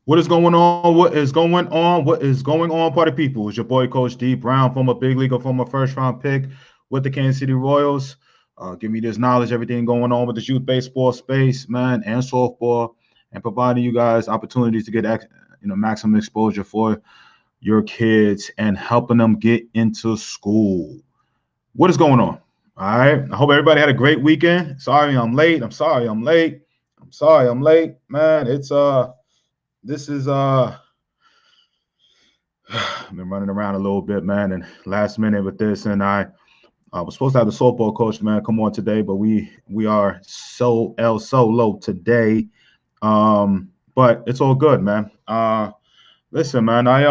What is going on? What is going on? What is going on, party people? It's your boy, Coach D Brown, former big leaguer, former first round pick with the Kansas City Royals. Give me this knowledge, everything going on with this youth baseball space, man, and softball, and providing you guys opportunities to get maximum exposure for your kids and helping them get into school. What is going on? All right. I hope everybody had a great weekend. Sorry I'm late. I'm sorry I'm late. I'm sorry I'm late, man. It's this is I've been running around a little bit, man, and last minute with this, and I was supposed to have the softball coach, man, come on today, but we are solo today. But it's all good, man. Listen, man, I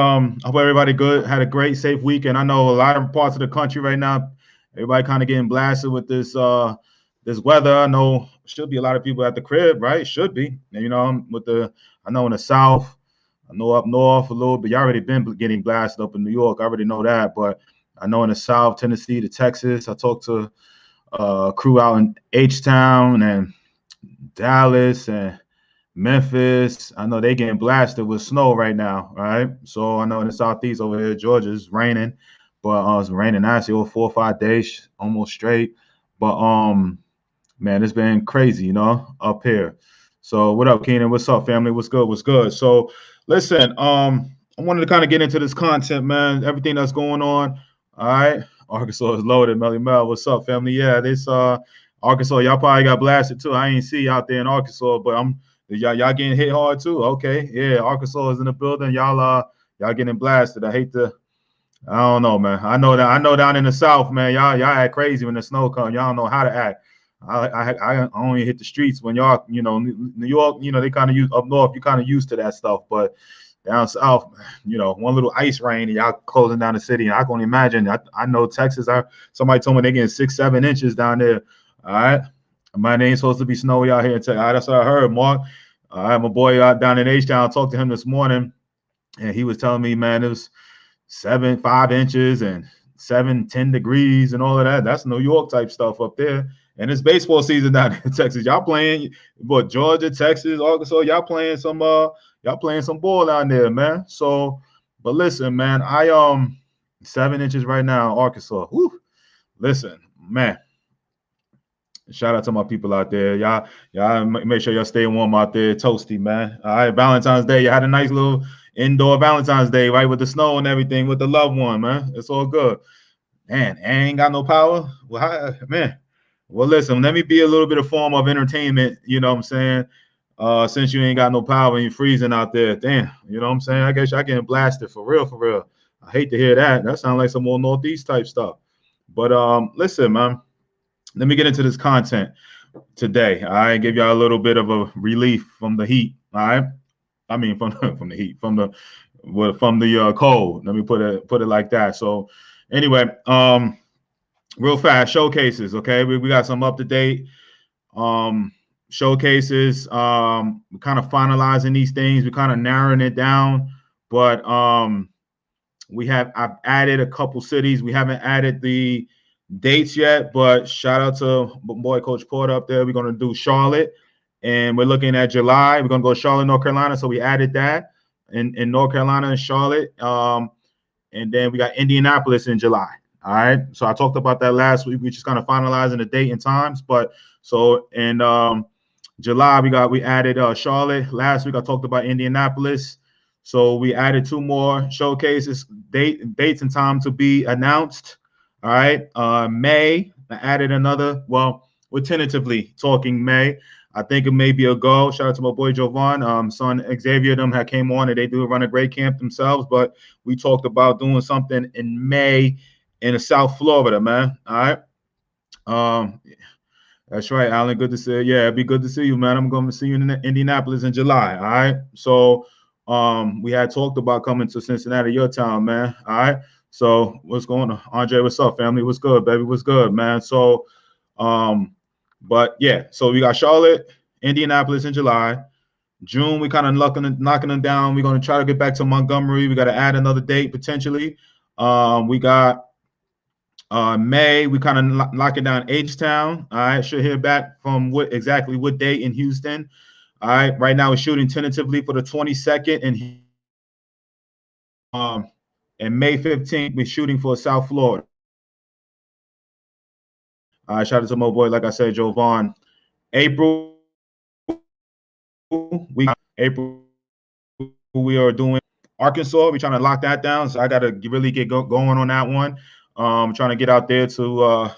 hope everybody good had a great, safe weekend. I know a lot of parts of the country right now, everybody kind of getting blasted with this weather. I know should be a lot of people at the crib, right? Should be, I know in the South. I know up north a little bit. You already been getting blasted up in New York. I already know that. But I know in the South, Tennessee to Texas. I talked to a crew out in H-Town and Dallas and Memphis. I know they getting blasted with snow right now, right? So I know in the Southeast over here, Georgia, it's raining. But it's raining actually over 4 or 5 days, almost straight. But man, it's been crazy, up here. So what up, Keenan? What's up, family? What's good? What's good? So listen, I wanted to kind of get into this content, man. Everything that's going on. All right. Arkansas is loaded, Melly Mel. What's up, family? Yeah, this Arkansas, y'all probably got blasted too. I ain't see out there in Arkansas, but y'all getting hit hard too. Okay. Yeah, Arkansas is in the building. Y'all getting blasted. I don't know, man. I know down in the South, man, y'all act crazy when the snow comes. Y'all don't know how to act. I only hit the streets when y'all, New York, they kind of use up north. You kind of used to that stuff, but down south, one little ice rain and y'all closing down the city. And I can only imagine. I know Texas. Somebody told me they getting 6-7 inches down there. All right, my name's supposed to be snowy out here in Texas. That's what I heard, Mark. All right, my boy out down in H-Town. I talked to him this morning, and he was telling me, man, it was 5 inches and 7-10 degrees and all of that. That's New York type stuff up there. And it's baseball season down in Texas. Y'all playing, but Georgia, Texas, Arkansas, y'all playing some ball down there, man. So, but listen, man, 7 inches right now, Arkansas. Whew. Listen, man. Shout out to my people out there. Y'all make sure y'all stay warm out there. Toasty, man. All right, Valentine's Day. You had a nice little indoor Valentine's Day, right? With the snow and everything, with the loved one, man. It's all good. Man, ain't got no power. Well, man. Well, listen, let me be a little bit of form of entertainment, you know what I'm saying? Since you ain't got no power and you're freezing out there. Damn, you know what I'm saying? I guess y'all getting blasted for real, for real. I hate to hear that. That sounds like some more Northeast type stuff. But listen, man, let me get into this content today. I give y'all a little bit of a relief from the heat. All right. I mean from the heat, from the cold. Let me put it like that. So anyway, real fast, showcases. Okay, we got some up to date showcases. We're kind of finalizing these things. We're kind of narrowing it down, but I've added a couple cities. We haven't added the dates yet, but shout out to my boy Coach Porter up there. We're going to do Charlotte, and we're looking at July. We're going to go Charlotte, North Carolina. So we added that in North Carolina and Charlotte. And then we got Indianapolis in July. All right. So I talked about that last week. We just kind of finalizing the date and times. But so in July, we added Charlotte. Last week I talked about Indianapolis. So we added 2 more showcases, dates and time to be announced. All right. May, I added another. Well, we're tentatively talking May. I think it may be a go. Shout out to my boy Jovan. Son Xavier, them had came on and they do run a great camp themselves. But we talked about doing something in May in South Florida, man. All right. That's right, Alan. Good to see you. Yeah, it'd be good to see you, man. I'm going to see you in Indianapolis in July. All right. So we had talked about coming to Cincinnati, your town, man. All right. So what's going on? Andre, what's up, family? What's good, baby? What's good, man? So but yeah, so we got Charlotte, Indianapolis in July. June, we kind of knocking them down. We're going to try to get back to Montgomery. We got to add another date potentially. We got May, we kind of locking down H-Town. All right, should hear back from what date in Houston. All right, right now we're shooting tentatively for the 22nd, and May 15th we're shooting for South Florida. Shout out to my boy, like I said, Jovan. April we are doing Arkansas. We're trying to lock that down, so I got to really get going on that one. Trying to get out there to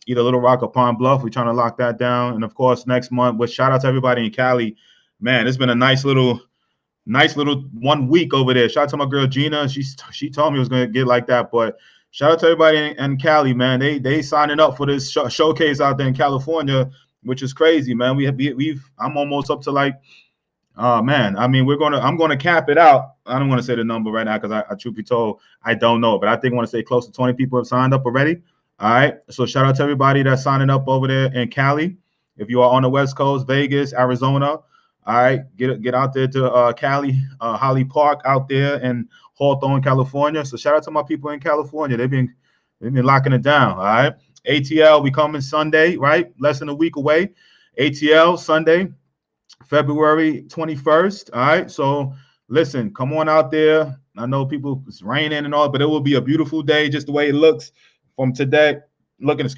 either Little Rock or Pine Bluff. We're trying to lock that down, and of course next month. But shout out to everybody in Cali, man. It's been a nice little 1 week over there. Shout out to my girl Gina. She told me it was gonna get like that, but shout out to everybody in Cali, man. They signing up for this showcase out there in California, which is crazy, man. I'm almost up to like. Man, I mean, I'm gonna cap it out. I don't want to say the number right now because I truth be told, I don't know, but I think I want to say close to 20 people have signed up already. All right. So shout out to everybody that's signing up over there in Cali. If you are on the West Coast, Vegas, Arizona, all right, get out there to Cali, Holly Park out there in Hawthorne, California. So shout out to my people in California. They've been locking it down. All right. ATL, we coming Sunday, right? Less than a week away. ATL Sunday, February 21st. All right. So listen, come on out there. I know it's raining and all, but it will be a beautiful day, just the way it looks from today. Looking at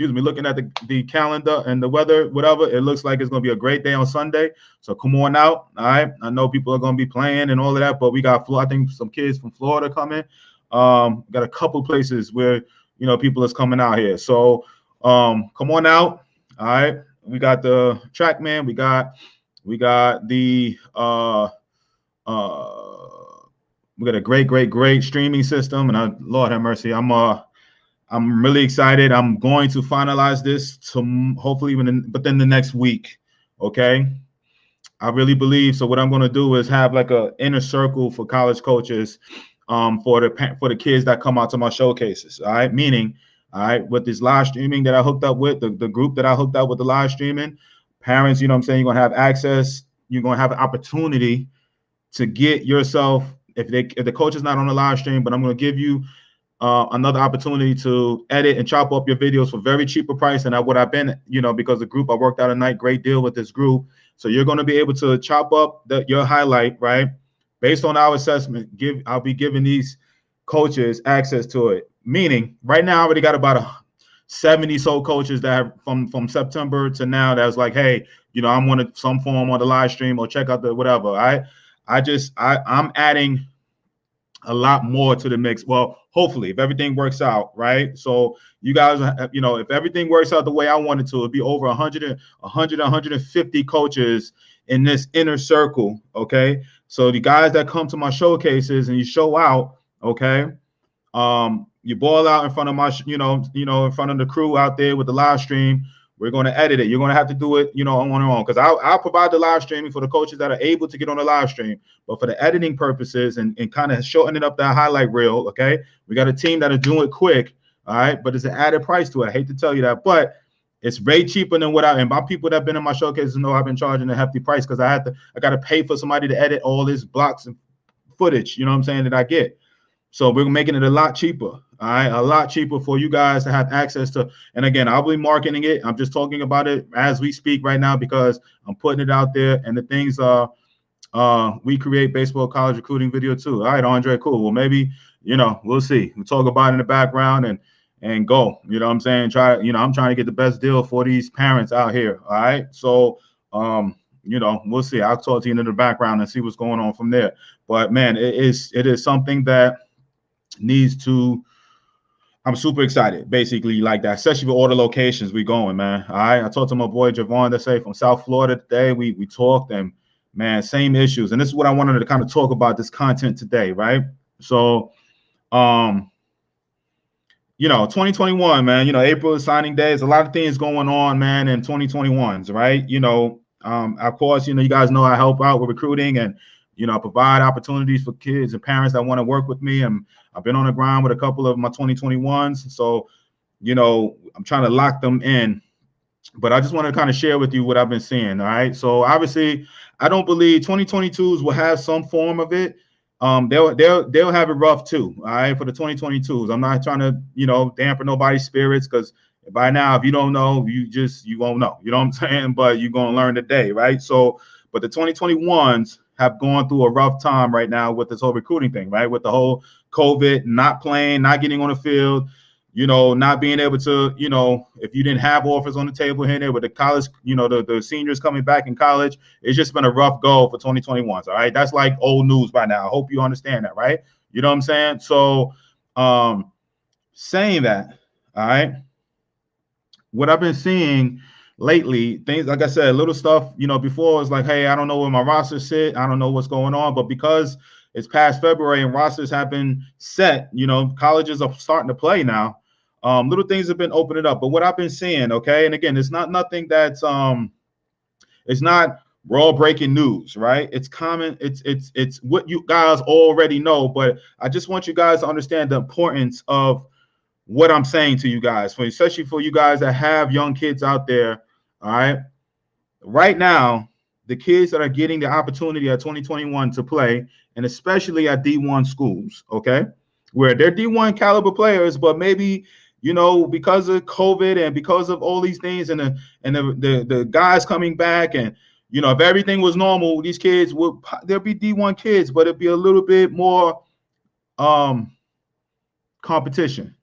the calendar and the weather, whatever, it looks like it's going to be a great day on Sunday. So come on out. All right. I know people are going to be playing and all of that, but we got, I think, some kids from Florida coming. Got a couple places where, people is coming out here. So come on out. All right. We got the TrackMan. We got the we got a great streaming system, and Lord have mercy, I'm really excited. I'm going to finalize this to hopefully within the next week. Okay, I really believe so. What I'm going to do is have like a inner circle for college coaches, for the kids that come out to my showcases. All right, meaning, all right, with this live streaming that I hooked up with, the group that I hooked up with the live streaming, parents, you know what I'm saying, you're gonna have access. You're gonna have an opportunity to get yourself, if the coach is not on the live stream, but I'm gonna give you another opportunity to edit and chop up your videos for very cheaper price than what I've been, because the group I worked out a great deal with this group. So you're going to be able to chop up your highlight, right? Based on our assessment, I'll be giving these coaches access to it. Meaning, right now I already got about 70 so coaches that have from September to now that was like, hey, I'm on some form on the live stream or check out the whatever. I'm adding a lot more to the mix. Well, hopefully, if everything works out, right? So you guys, if everything works out the way I want it to, it'll be over 150 coaches in this inner circle, okay? So the guys that come to my showcases and you show out, okay, you ball out in front of my, in front of the crew out there with the live stream. We're going to edit it. You're going to have to do it, on your own, because I'll provide the live streaming for the coaches that are able to get on the live stream. But for the editing purposes and kind of shortening up that highlight reel, okay, we got a team that is doing it quick, all right, but it's an added price to it. I hate to tell you that, but it's way cheaper than and my people that have been in my showcases know I've been charging a hefty price because I got to pay for somebody to edit all this blocks and footage, that I get. So we're making it a lot cheaper, all right, a lot cheaper for you guys to have access to. And again, I'll be marketing it. I'm just talking about it as we speak right now because I'm putting it out there. And the things are, we create baseball college recruiting video too. All right, Andre, cool. Well, maybe, we'll see. We'll talk about it in the background and go. You know what I'm saying? I'm trying to get the best deal for these parents out here. All right. So, we'll see. I'll talk to you in the background and see what's going on from there. But man, it is something that needs to. I'm super excited, basically, like that, especially with all the locations we going, man. All right. I talked to my boy Javon that say from South Florida today. We talked, and man, same issues. And this is what I wanted to kind of talk about this content today, right? So 2021, man, April is signing day. There's a lot of things going on, man, in 2021s, right? Of course, you guys know I help out with recruiting and, I provide opportunities for kids and parents that want to work with me. And I've been on the ground with a couple of my 2021s. So, I'm trying to lock them in. But I just want to kind of share with you what I've been seeing. All right. So obviously, I don't believe 2022s will have some form of it. They'll have it rough too. All right, for the 2022s. I'm not trying to, dampen nobody's spirits because by now, if you don't know, you won't know. You know what I'm saying? But you're gonna learn today, right? So, but the 2021s have gone through a rough time right now with this whole recruiting thing, right? With the whole COVID, not playing, not getting on the field, not being able to, if you didn't have offers on the table here and there with the college, the seniors coming back in college, it's just been a rough go for 2021s. All right. That's like old news by now. I hope you understand that, right? You know what I'm saying? So saying that, all right, what I've been seeing lately, things, like I said, little stuff, before it's like, hey, I don't know where my roster sit. I don't know what's going on. But because it's past February and rosters have been set, colleges are starting to play now. Little things have been opening up. But what I've been seeing, okay, and again, it's not nothing that's it's not raw breaking news, right? It's common, it's what you guys already know, but I just want you guys to understand the importance of what I'm saying to you guys, especially for you guys that have young kids out there. All right. Right now, the kids that are getting the opportunity at 2021 to play, and especially at D1 schools, okay, where they're D1 caliber players, but maybe, because of COVID and because of all these things and the guys coming back and, if everything was normal, these kids there'll be D1 kids, but it'd be a little bit more competition.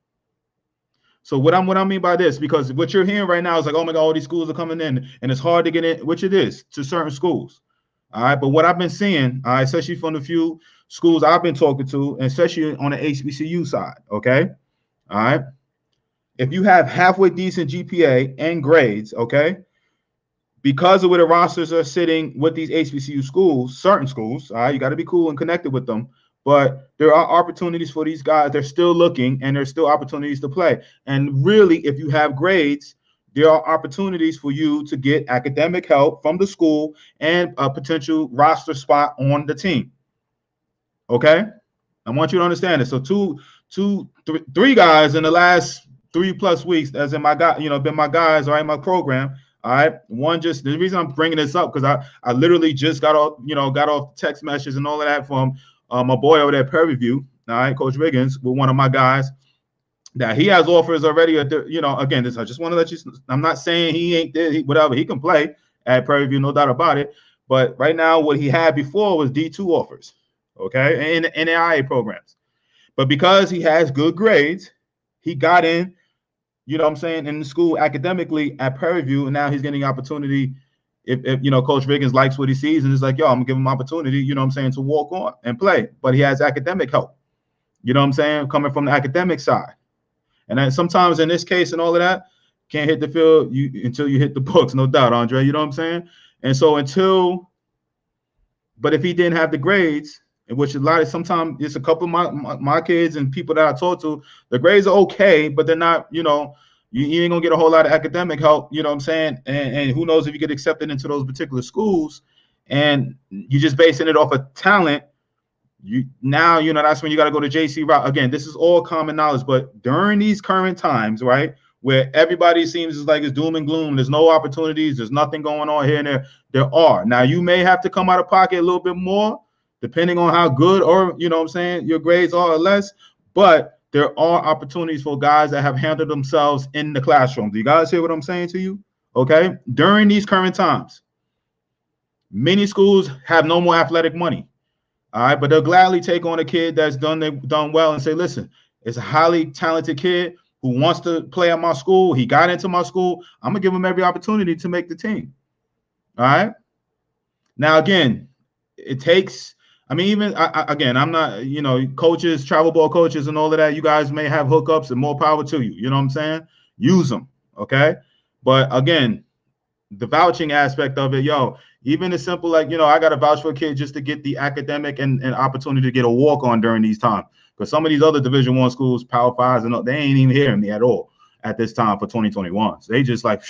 So what I mean by this, because what you're hearing right now is like, oh my God, all these schools are coming in and it's hard to get in, which it is to certain schools. All right. But what I've been seeing, especially from the few schools I've been talking to, and especially on the HBCU side. Okay. All right. If you have halfway decent GPA and grades, okay, because of where the rosters are sitting with these HBCU schools, certain schools, all right, you got to be cool and connected with them. But there are opportunities for these guys. They're still looking, and there's still opportunities to play. And really, if you have grades, there are opportunities for you to get academic help from the school and a potential roster spot on the team. Okay? I want you to understand this. So three guys in the last 3+ weeks, as in my guy, been my guys, all right, my program. All right. The reason I'm bringing this up, because I literally just got off the text messages and all of that from my boy over there at Prairie View, all right, Coach Riggins, with one of my guys, that he has offers already at the, again, this, I just want to let you, I'm not saying he ain't there, whatever, he can play at Prairie View, no doubt about it. But right now, what he had before was D2 offers, okay, and NAIA programs. But because he has good grades, he got in, in the school academically at Prairie View, and now he's getting the opportunity. If Coach Riggins likes what he sees and is like, yo, I'm gonna give him opportunity, to walk on and play. But he has academic help, coming from the academic side. And then sometimes in this case and all of that, can't hit the field until you hit the books, no doubt, Andre. You know what I'm saying? And so but if he didn't have the grades, which sometimes it's a couple of my kids and people that I talk to, the grades are okay, but they're not, you ain't gonna get a whole lot of academic help, and who knows if you get accepted into those particular schools, and you're just basing it off of talent. That's when you got to go to JC route. Again, this is all common knowledge, but during these current times, right, where everybody seems like it's doom and gloom, there's no opportunities, there's nothing going on here and there. There are. Now, you may have to come out of pocket a little bit more, depending on how good or, your grades are or less, but there are opportunities for guys that have handled themselves in the classroom. Do you guys hear what I'm saying to you? Okay. During these current times, many schools have no more athletic money. All right. But they'll gladly take on a kid that's done well and say, listen, it's a highly talented kid who wants to play at my school. He got into my school. I'm going to give him every opportunity to make the team. All right. Now, again, it takes, even again, I'm not, coaches, travel ball coaches and all of that. You guys may have hookups and more power to you. You know what I'm saying? Use them. Okay. But again, the vouching aspect of it, even as simple like, I got to vouch for a kid just to get the academic and opportunity to get a walk on during these times. Because some of these other Division I schools, Power Fives, and they ain't even hearing me at all at this time for 2021. So they just like,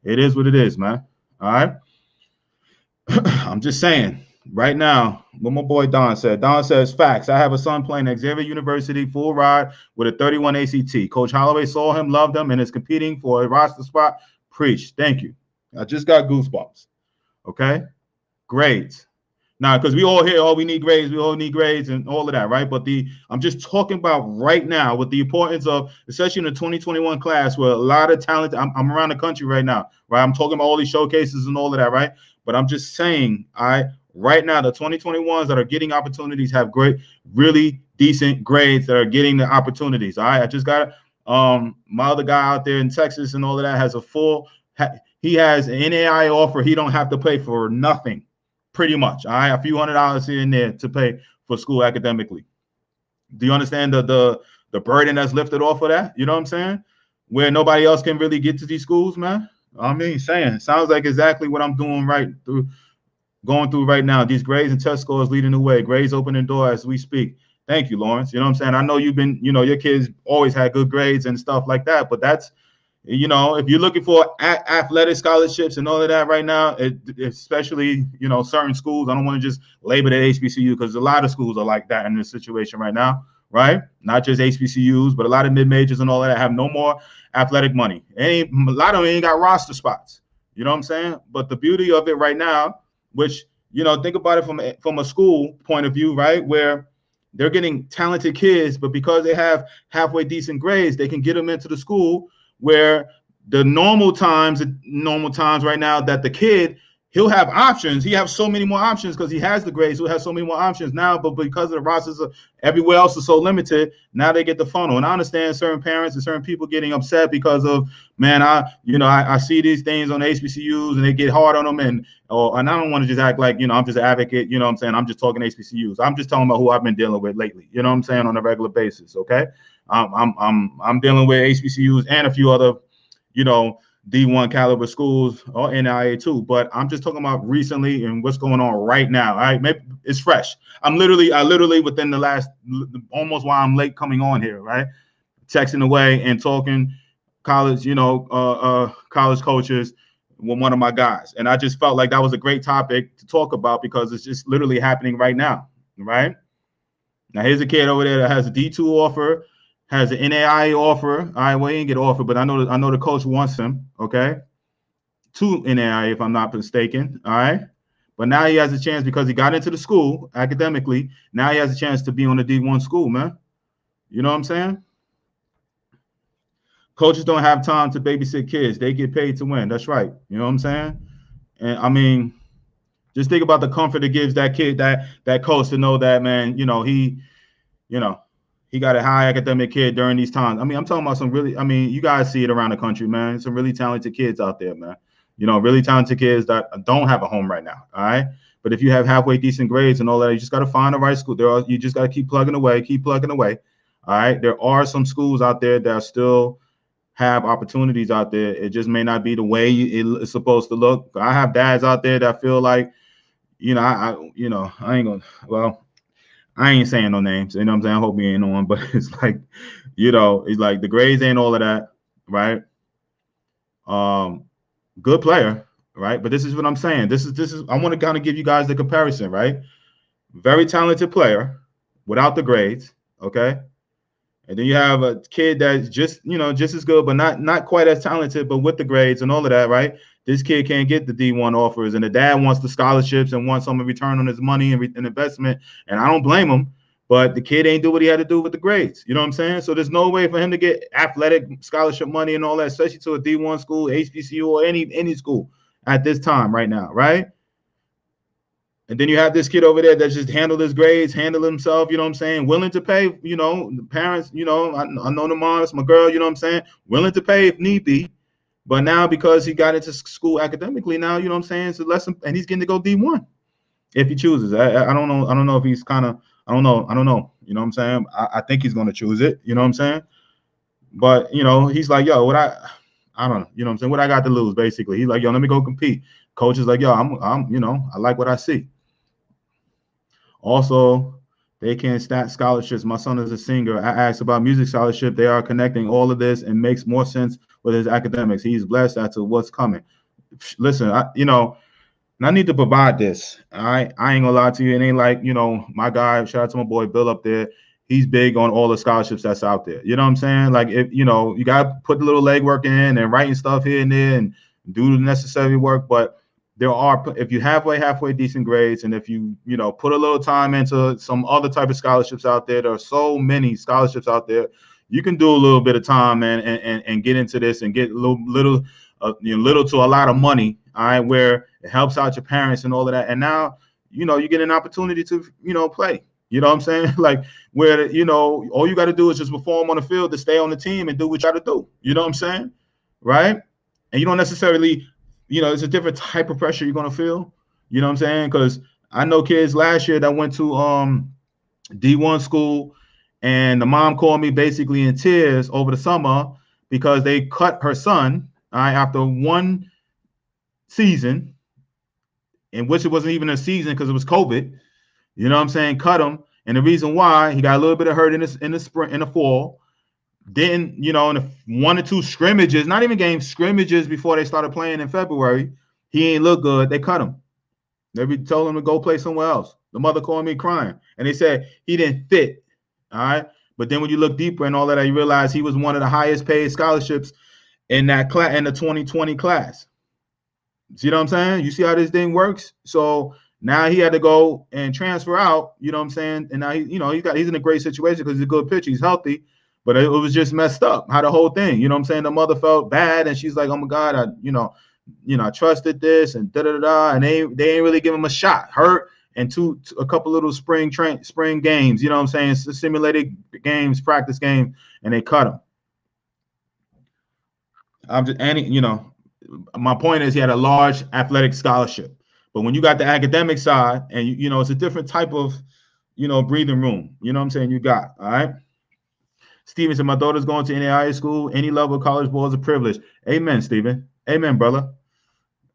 it is what it is, man. All right. I'm just saying. Right now, what my boy Don said. Don says, facts. I have a son playing at Xavier University, full ride with a 31 ACT. Coach Holloway saw him, loved him, and is competing for a roster spot. Preach. Thank you. I just got goosebumps. Okay? Grades. Now, because we all hear, we need grades. We all need grades and all of that, right? But I'm just talking about right now with the importance of, especially in the 2021 class, where a lot of talent, I'm around the country right now, right? I'm talking about all these showcases and all of that, right? But I'm just saying, right now, the 2021s that are getting opportunities have great, really decent grades that are getting the opportunities. All right. I just got my other guy out there in Texas and all of that has a full, he has an NAI offer. He don't have to pay for nothing, pretty much. All right. A few $100s here and there to pay for school academically. Do you understand the burden that's lifted off of that? You know what I'm saying? Where nobody else can really get to these schools, man. I mean, sounds like exactly what I'm doing going through right now. These grades and test scores leading the way. Grades opening door as we speak. Thank you, Lawrence. You know what I'm saying? I know you've been, your kids always had good grades and stuff like that, but that's, if you're looking for athletic scholarships and all of that right now, especially, certain schools, I don't want to just label it HBCU because a lot of schools are like that in this situation right now, right? Not just HBCUs, but a lot of mid-majors and all of that have no more athletic money. A lot of them ain't got roster spots. You know what I'm saying? But the beauty of it right now, which, think about it from a school point of view, right, where they're getting talented kids, but because they have halfway decent grades, they can get them into the school where the normal times right now that the kid, he'll have options. He has so many more options because he has the grades. He'll have so many more options now, but because of the rosters everywhere else is so limited, now they get the funnel. And I understand certain parents and certain people getting upset because of, man, I see these things on HBCUs and they get hard on them, and I don't want to just act like, I'm just an advocate, what I'm saying? I'm just talking HBCUs. I'm just talking about who I've been dealing with lately, you know what I'm saying, on a regular basis, okay? I'm dealing with HBCUs and a few other, D1 caliber schools or NIA too, but I'm just talking about recently and what's going on right now. All right, maybe it's fresh. I literally within the last, almost while I'm late coming on here, right, texting away and talking college, college coaches with one of my guys, and I just felt like that was a great topic to talk about because it's just literally happening right now, right? Now here's a kid over there that has a D2 offer, has an NAIA offer. All right, well, he didn't get offered, but I know the coach wants him, okay, to NAIA if I'm not mistaken, all right? But now he has a chance because he got into the school academically. Now he has a chance to be on the D1 school, man. You know what I'm saying? Coaches don't have time to babysit kids. They get paid to win. That's right. You know what I'm saying? And I mean, just think about the comfort it gives that kid, that coach to know that, man, he got a high academic kid during these times. I mean, I'm talking about some really, you guys see it around the country, man. Some really talented kids out there, man. Really talented kids that don't have a home right now, all right? But if you have halfway decent grades and all that, you just got to find the right school. You just got to keep plugging away, all right? There are some schools out there that still have opportunities out there. It just may not be the way it's supposed to look. I have dads out there that feel like, I ain't gonna, well, I ain't saying no names, you know what I'm saying? I hope he ain't on, but it's like, it's like the grades ain't all of that, right? Good player, right? But this is what I'm saying. This is I want to kind of give you guys the comparison, right? Very talented player without the grades, okay? And then you have a kid that's just as good, but not quite as talented, but with the grades and all of that, right? This kid can't get the D1 offers, and the dad wants the scholarships and wants some return on his money and investment. And I don't blame him, but the kid ain't do what he had to do with the grades. You know what I'm saying? So there's no way for him to get athletic scholarship money and all that, especially to a D1 school, HBCU, or any school at this time right now, right? And then you have this kid over there that just handled his grades, handled himself, you know what I'm saying? Willing to pay, the parents, I know the mom, it's my girl, you know what I'm saying? Willing to pay if need be. But now because he got into school academically now, you know what I'm saying? It's a lesson, and he's getting to go D1 if he chooses. I don't know. I don't know if he's kind of, I don't know. You know what I'm saying? I think he's going to choose it. You know what I'm saying? But, he's like, yo, I don't know. You know what I'm saying? What I got to lose, basically. He's like, yo, let me go compete. Coach is like, yo, I'm I like what I see. Also, they can stat scholarships. My son is a singer. I asked about music scholarship. They are connecting all of this and makes more sense with his academics. He's blessed as to what's coming. Listen, I need to provide this. I ain't gonna lie to you. It ain't like, my guy, shout out to my boy Bill up there. He's big on all the scholarships that's out there. You know what I'm saying? Like, if you got to put the little legwork in and writing stuff here and there and do the necessary work. But there are, if you halfway decent grades, and if you put a little time into some other type of scholarships out there, there are so many scholarships out there. You can do a little bit of time and get into this and get little to a lot of money all right, where it helps out your parents and all of that. And now, you know, you get an opportunity to, you know, play. You know what I'm saying? Like where, you know, all you got to do is just perform on the field to stay on the team and do what you got to do. You know what I'm saying? Right? And you don't necessarily, you know, it's a different type of pressure you're going to feel. You know what I'm saying? Because I know kids last year that went to D1 school, and the mom called me basically in tears over the summer because they cut her son after one season, in which it wasn't even a season because it was COVID. You know what I'm saying? Cut him. And the reason why, he got a little bit of hurt in the spring, in the fall. Didn't, you know, in the 1 or 2 scrimmages, not even games, scrimmages before they started playing in February, he ain't look good. They cut him. They told him to go play somewhere else. The mother called me crying. And they said he didn't fit. All right. But then when you look deeper and all that, you realize he was one of the highest paid scholarships in that class, in the 2020 class. See what I'm saying? You see how this thing works? So now he had to go and transfer out, you know what I'm saying? And now he's in a great situation because he's a good pitcher, he's healthy, but it was just messed up. How the whole thing, you know what I'm saying? The mother felt bad and she's like, oh my God, I trusted this and and they ain't really give him a shot. Hurt and a couple little spring games, you know what I'm saying? Simulated games, practice game, and they cut him. My point is he had a large athletic scholarship. But when you got the academic side and, you know, it's a different type of, you know, breathing room. You know what I'm saying? You got, all right? Steven said, my daughter's going to NAIA school. Any level of college ball is a privilege. Amen, Steven. Amen, brother.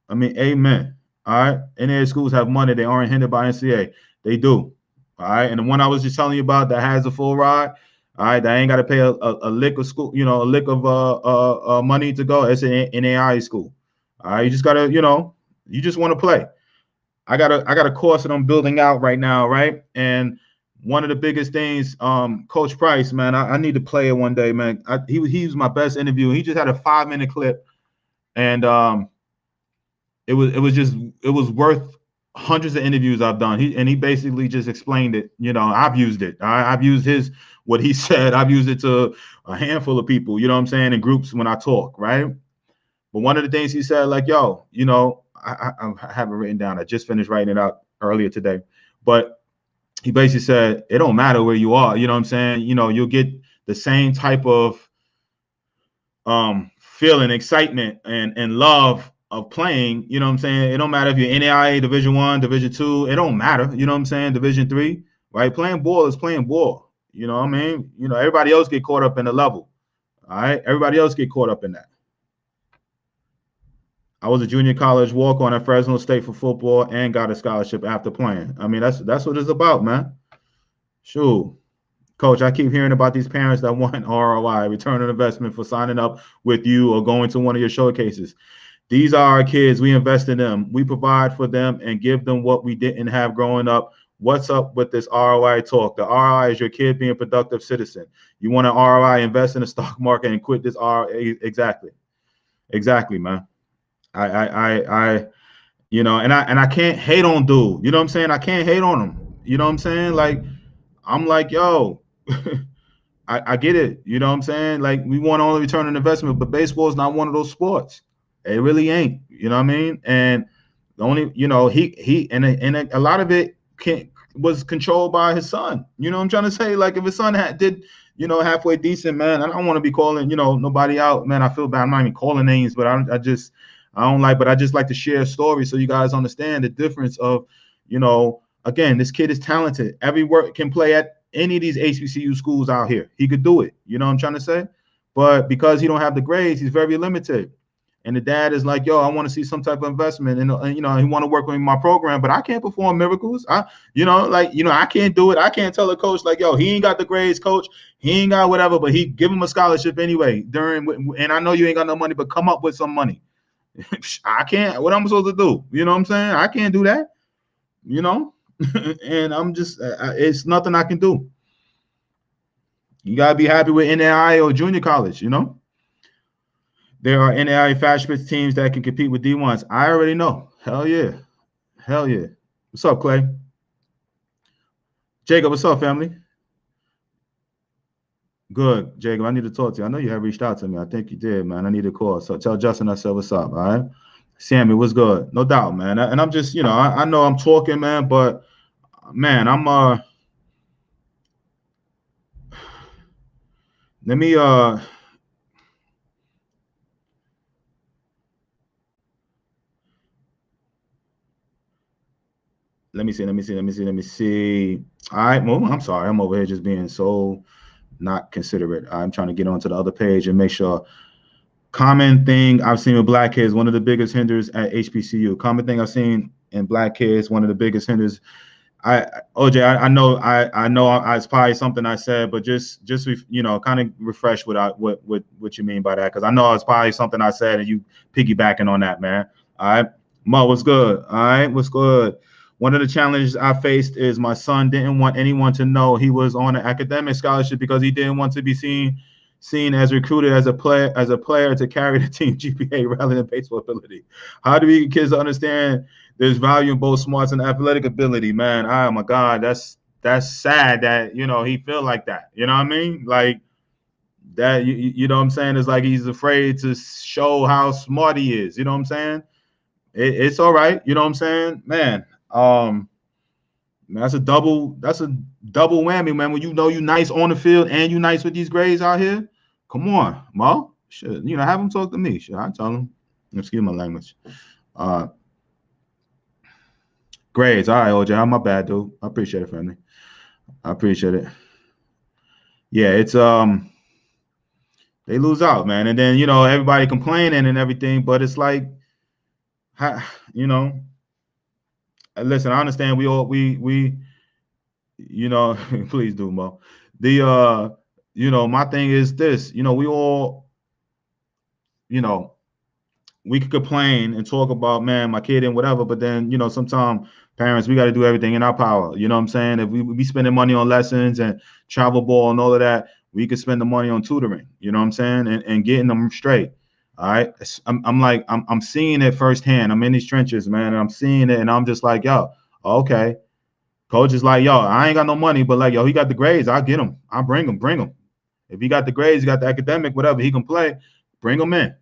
I mean, amen. All right? NAIA schools have money. They aren't hindered by NCAA. They do. All right? And the one I was just telling you about that has a full ride, all right, that ain't got to pay a lick of school, you know, a lick of money to go. It's an NAIA school. All right? You just got to, you know, you just want to play. I got a course that I'm building out right now, right? And one of the biggest things, Coach Price, man, I need to play it one day, man. He was my best interview. He just had a 5-minute clip, and it was worth hundreds of interviews I've done. He basically just explained it. You know, I've used it. I've used what he said. I've used it to a handful of people. You know what I'm saying, in groups when I talk, right? But one of the things he said, like, yo, you know. I have it written down. I just finished writing it out earlier today. But he basically said, it don't matter where you are. You know what I'm saying? You know, you'll get the same type of feeling, excitement, and love of playing. You know what I'm saying? It don't matter if you're NAIA, Division I, Division II. It don't matter. You know what I'm saying? Division III, right? Playing ball is playing ball. You know what I mean? You know, everybody else get caught up in the level. All right? Everybody else get caught up in that. I was a junior college walk-on at Fresno State for football and got a scholarship after playing. I mean, that's what it's about, man. Sure. Coach, I keep hearing about these parents that want ROI, return on investment, for signing up with you or going to one of your showcases. These are our kids. We invest in them. We provide for them and give them what we didn't have growing up. What's up with this ROI talk? The ROI is your kid being a productive citizen. You want an ROI, invest in the stock market and quit this ROI. Exactly, man. I you know, and I can't hate on dude. You know what I'm saying? I can't hate on him. You know what I'm saying? Like, I'm like, yo, I get it. You know what I'm saying? Like, we want only return on investment, but baseball is not one of those sports. It really ain't. You know what I mean? And the only, you know, he and a lot of it was controlled by his son. You know what I'm trying to say? Like, if his son did, you know, halfway decent, man, I don't want to be calling, you know, nobody out, man. I feel bad. I'm not even calling names, but I just like to share stories so you guys understand the difference of, you know, again, this kid is talented. Every work can play at any of these HBCU schools out here. He could do it. You know what I'm trying to say? But because he don't have the grades, he's very limited. And the dad is like, yo, I want to see some type of investment. And you know, he want to work with my program, but I can't perform miracles. I can't do it. I can't tell a coach like, yo, he ain't got the grades, coach. He ain't got whatever, but he give him a scholarship anyway. And I know you ain't got no money, but come up with some money. I can't. What I'm supposed to do? You know what I'm saying? I can't do that. You know, and I'm just, it's nothing I can do. You gotta be happy with NAIA or junior college. You know, there are NAIA fast pitch teams that can compete with D1s. I already know. Hell yeah, hell yeah. What's up, Clay? Jacob, what's up, family? Good, Jacob. I need to talk to you. I know you have reached out to me. I think you did, man. I need a call. So tell Justin I said what's up. All right. Sammy, what's good? No doubt, man. And I'm just, I know I'm talking, man, but man, I'm let me let me see. All right, well, I'm sorry. I'm over here just being so not considerate. I'm trying to get onto the other page and make sure. Common thing I've seen with black kids, one of the biggest hinders at HBCU. Common thing I've seen in black kids, one of the biggest hinders. OJ, I know it's probably something I said, but just kind of refresh what you mean by that, because I know it's probably something I said and you piggybacking on that, man. All right, Mo, what's good? All right, what's good? One of the challenges I faced is my son didn't want anyone to know he was on an academic scholarship because he didn't want to be seen as recruited as a player to carry the team GPA rather than baseball ability. How do we get kids to understand there's value in both smarts and athletic ability, man? Oh my God, that's sad that he feel like that. You know what I mean? Like that. You know what I'm saying? It's like he's afraid to show how smart he is. You know what I'm saying? It's all right. You know what I'm saying, man? That's a double whammy, man. When you know you nice on the field and you nice with these grades out here. Come on, Mo. Shit, have him talk to me. Shit, I tell him. Excuse my language. Grades. All right, OJ. I'm my bad, dude. I appreciate it, family. I appreciate it. Yeah, it's they lose out, man. And then everybody complaining and everything, but it's like, listen, I understand we please do, Mo. The my thing is this, we all, we could complain and talk about, man, my kid and whatever, but then, sometimes parents, we got to do everything in our power. You know what I'm saying? If we spending money on lessons and travel ball and all of that, we could spend the money on tutoring, you know what I'm saying? And getting them straight. All right. I'm seeing it firsthand. I'm in these trenches, man, and I'm seeing it, and I'm just like, yo, okay. Coach is like, yo, I ain't got no money, but like, yo, he got the grades. I'll get him. I'll bring him. If he got the grades, he got the academic, whatever, he can play, bring him in.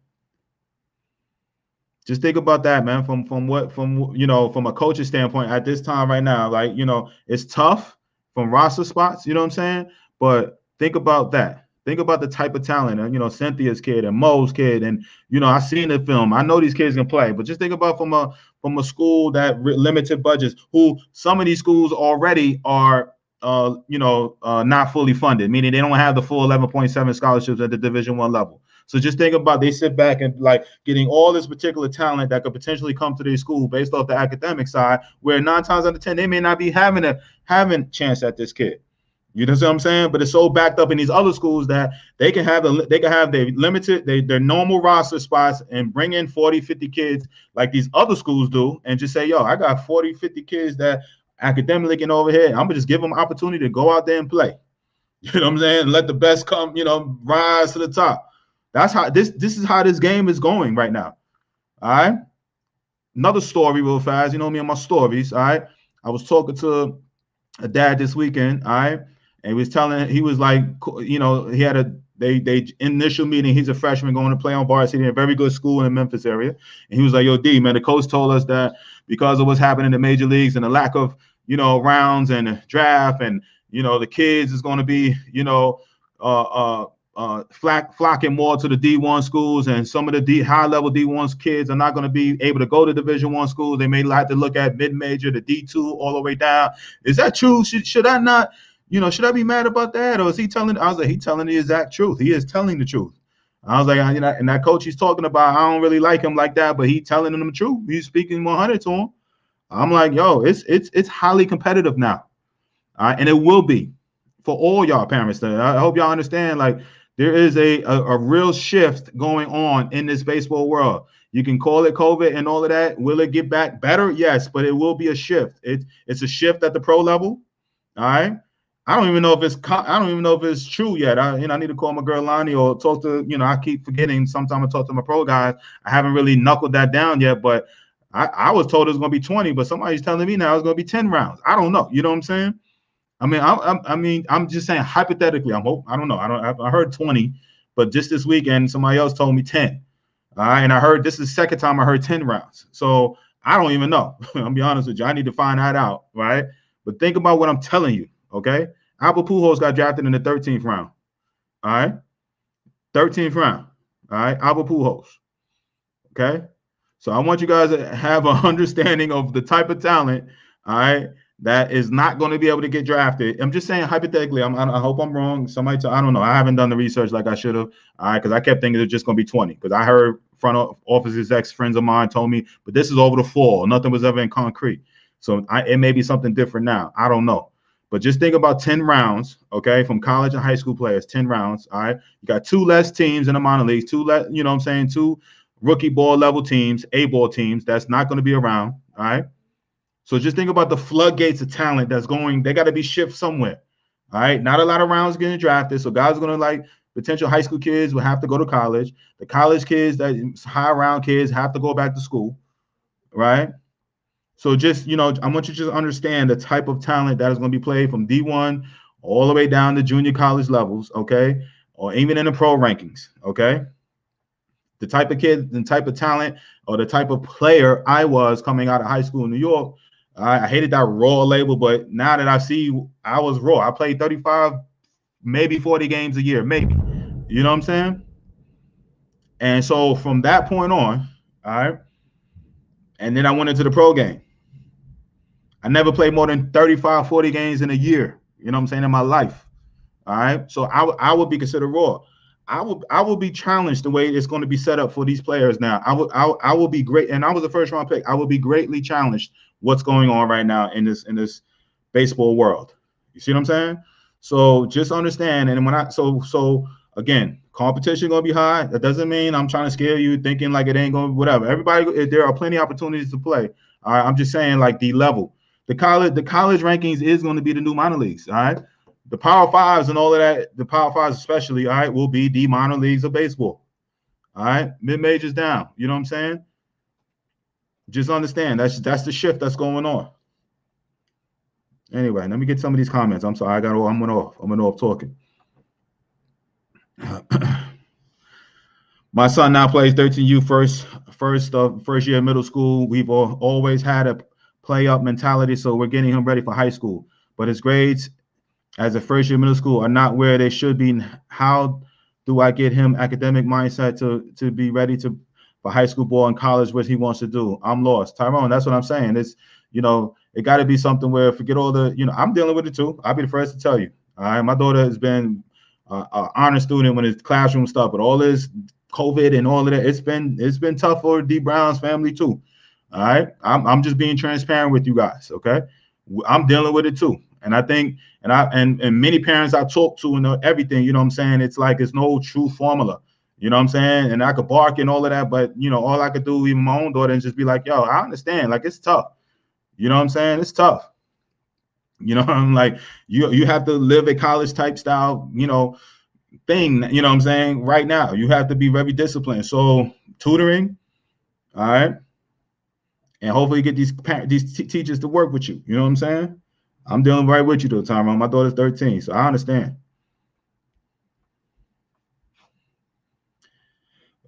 Just think about that, man. From a coach's standpoint at this time right now, like, it's tough from roster spots, you know what I'm saying? But think about that. Think about the type of talent, and Cynthia's kid and Mo's kid, and I seen the film. I know these kids can play, but just think about from a school that limited budgets, who some of these schools already are not fully funded, meaning they don't have the full 11.7 scholarships at the Division I level. So just think about, they sit back and like getting all this particular talent that could potentially come to their school based off the academic side, where 9 times out of 10 they may not be having a chance at this kid. You know what I'm saying? But it's so backed up in these other schools that they can have their limited their normal roster spots and bring in 40, 50 kids like these other schools do, and just say, yo, I got 40, 50 kids that academically get over here. I'm gonna just give them opportunity to go out there and play. You know what I'm saying? Let the best come, rise to the top. That's how this is how this game is going right now. All right. Another story real fast. You know me and my stories. All right. I was talking to a dad this weekend. All right. And he was like, he had they initial meeting. He's a freshman going to play on varsity in a very good school in the Memphis area. And he was like, yo, D, man, the coach told us that because of what's happening in the major leagues and the lack of, rounds and draft, and, the kids is going to be, flocking more to the D1 schools, and some of the high-level D1 kids are not going to be able to go to Division I schools. They may have to look at mid-major, the D2, all the way down. Is that true? Should I not, should I be mad about that? Or is he telling? I was like, he's telling the exact truth. He is telling the truth. I was like, and that coach he's talking about, I don't really like him like that, but he's telling them the truth. He's speaking 100 to him. I'm like, yo, it's highly competitive now, and it will be for all y'all parents. I hope y'all understand, like, there is a real shift going on in this baseball world. You can call it COVID and all of that. Will it get back better? Yes, but it will be a shift. It's a shift at the pro level. All right. I don't even know if it's true yet. I need to call my girl Lonnie or talk to, I keep forgetting. Sometimes I talk to my pro guys. I haven't really knuckled that down yet, but I was told it was going to be 20, but somebody's telling me now it's going to be 10 rounds. I don't know. You know what I'm saying? I'm just saying hypothetically. I don't know. I heard 20, but just this weekend somebody else told me 10. All right, and I heard this is the second time I heard 10 rounds. So I don't even know. I'll be honest with you. I need to find that out, right? But think about what I'm telling you, okay? Albert Pujols got drafted in the 13th round. All right, 13th round. All right, Albert Pujols. Okay, so I want you guys to have an understanding of the type of talent, all right, that is not going to be able to get drafted. I'm just saying hypothetically. I hope I'm wrong. Somebody, I don't know. I haven't done the research like I should have. All right, because I kept thinking it's just going to be 20. Because I heard front office execs, friends of mine, told me, but this is over the fall. Nothing was ever in concrete. So it may be something different now. I don't know. But just think about 10 rounds, okay, from college and high school players. 10 rounds. All right, you got two less teams in the minor leagues. Two less. You know what I'm saying? Two rookie ball level teams, A-ball teams that's not going to be around. All right. So just think about the floodgates of talent that's going, they got to be shipped somewhere. All right. Not a lot of rounds getting drafted. So guys are going to, like, potential high school kids will have to go to college. The college kids, that high round kids, have to go back to school. Right. So just, I want you to just understand the type of talent that is going to be played from D1 all the way down to junior college levels. Okay. Or even in the pro rankings. Okay. The type of kid, the type of talent, or the type of player I was coming out of high school in New York. I hated that raw label, but now that I see I was raw, I played 35, maybe 40 games a year, maybe. You know what I'm saying? And so from that point on, all right, and then I went into the pro game. I never played more than 35, 40 games in a year, you know what I'm saying, in my life. All right. So I would be considered raw. I will be challenged the way it's going to be set up for these players now. I will be great, and I was the first round pick. I will be greatly challenged what's going on right now in this baseball world. You see what I'm saying? So just understand. And when so again, competition gonna be high. That doesn't mean I'm trying to scare you, thinking like it ain't going whatever. Everybody, there are plenty of opportunities to play. All right, I'm just saying, like, the level, the college rankings is going to be the new minor leagues. All right. The Power Fives and all of that, the Power Fives especially, all right, will be the minor leagues of baseball. All right, mid-majors down. You know what I'm saying? Just understand that's the shift that's going on. Anyway, let me get some of these comments. I'm sorry, I went off talking. My son now plays 13U first year middle school. We've always had a play up mentality, so we're getting him ready for high school. But his grades as a first year middle school are not where they should be. How do I get him academic mindset to be ready for high school ball and college, what he wants to do? I'm lost. Tyrone, that's what I'm saying. It's, it got to be something where, forget all the, I'm dealing with it too. I'll be the first to tell you. All right. My daughter has been an honor student when it's classroom stuff, but all this COVID and all of that, it's been tough for D Brown's family too. All right. I'm just being transparent with you guys. Okay. I'm dealing with it too. And I think, and many parents I talk to and everything, you know what I'm saying? It's like, it's no true formula, you know what I'm saying? And I could bark and all of that, but, all I could do, even my own daughter, and just be like, yo, I understand. Like, it's tough. You know what I'm saying? It's tough. I'm like, you have to live a college type style, thing, you know what I'm saying? Right now, you have to be very disciplined. So tutoring, all right, and hopefully get these teachers to work with you. You know what I'm saying? I'm dealing right with you though, Tyrone. My daughter's 13, so I understand.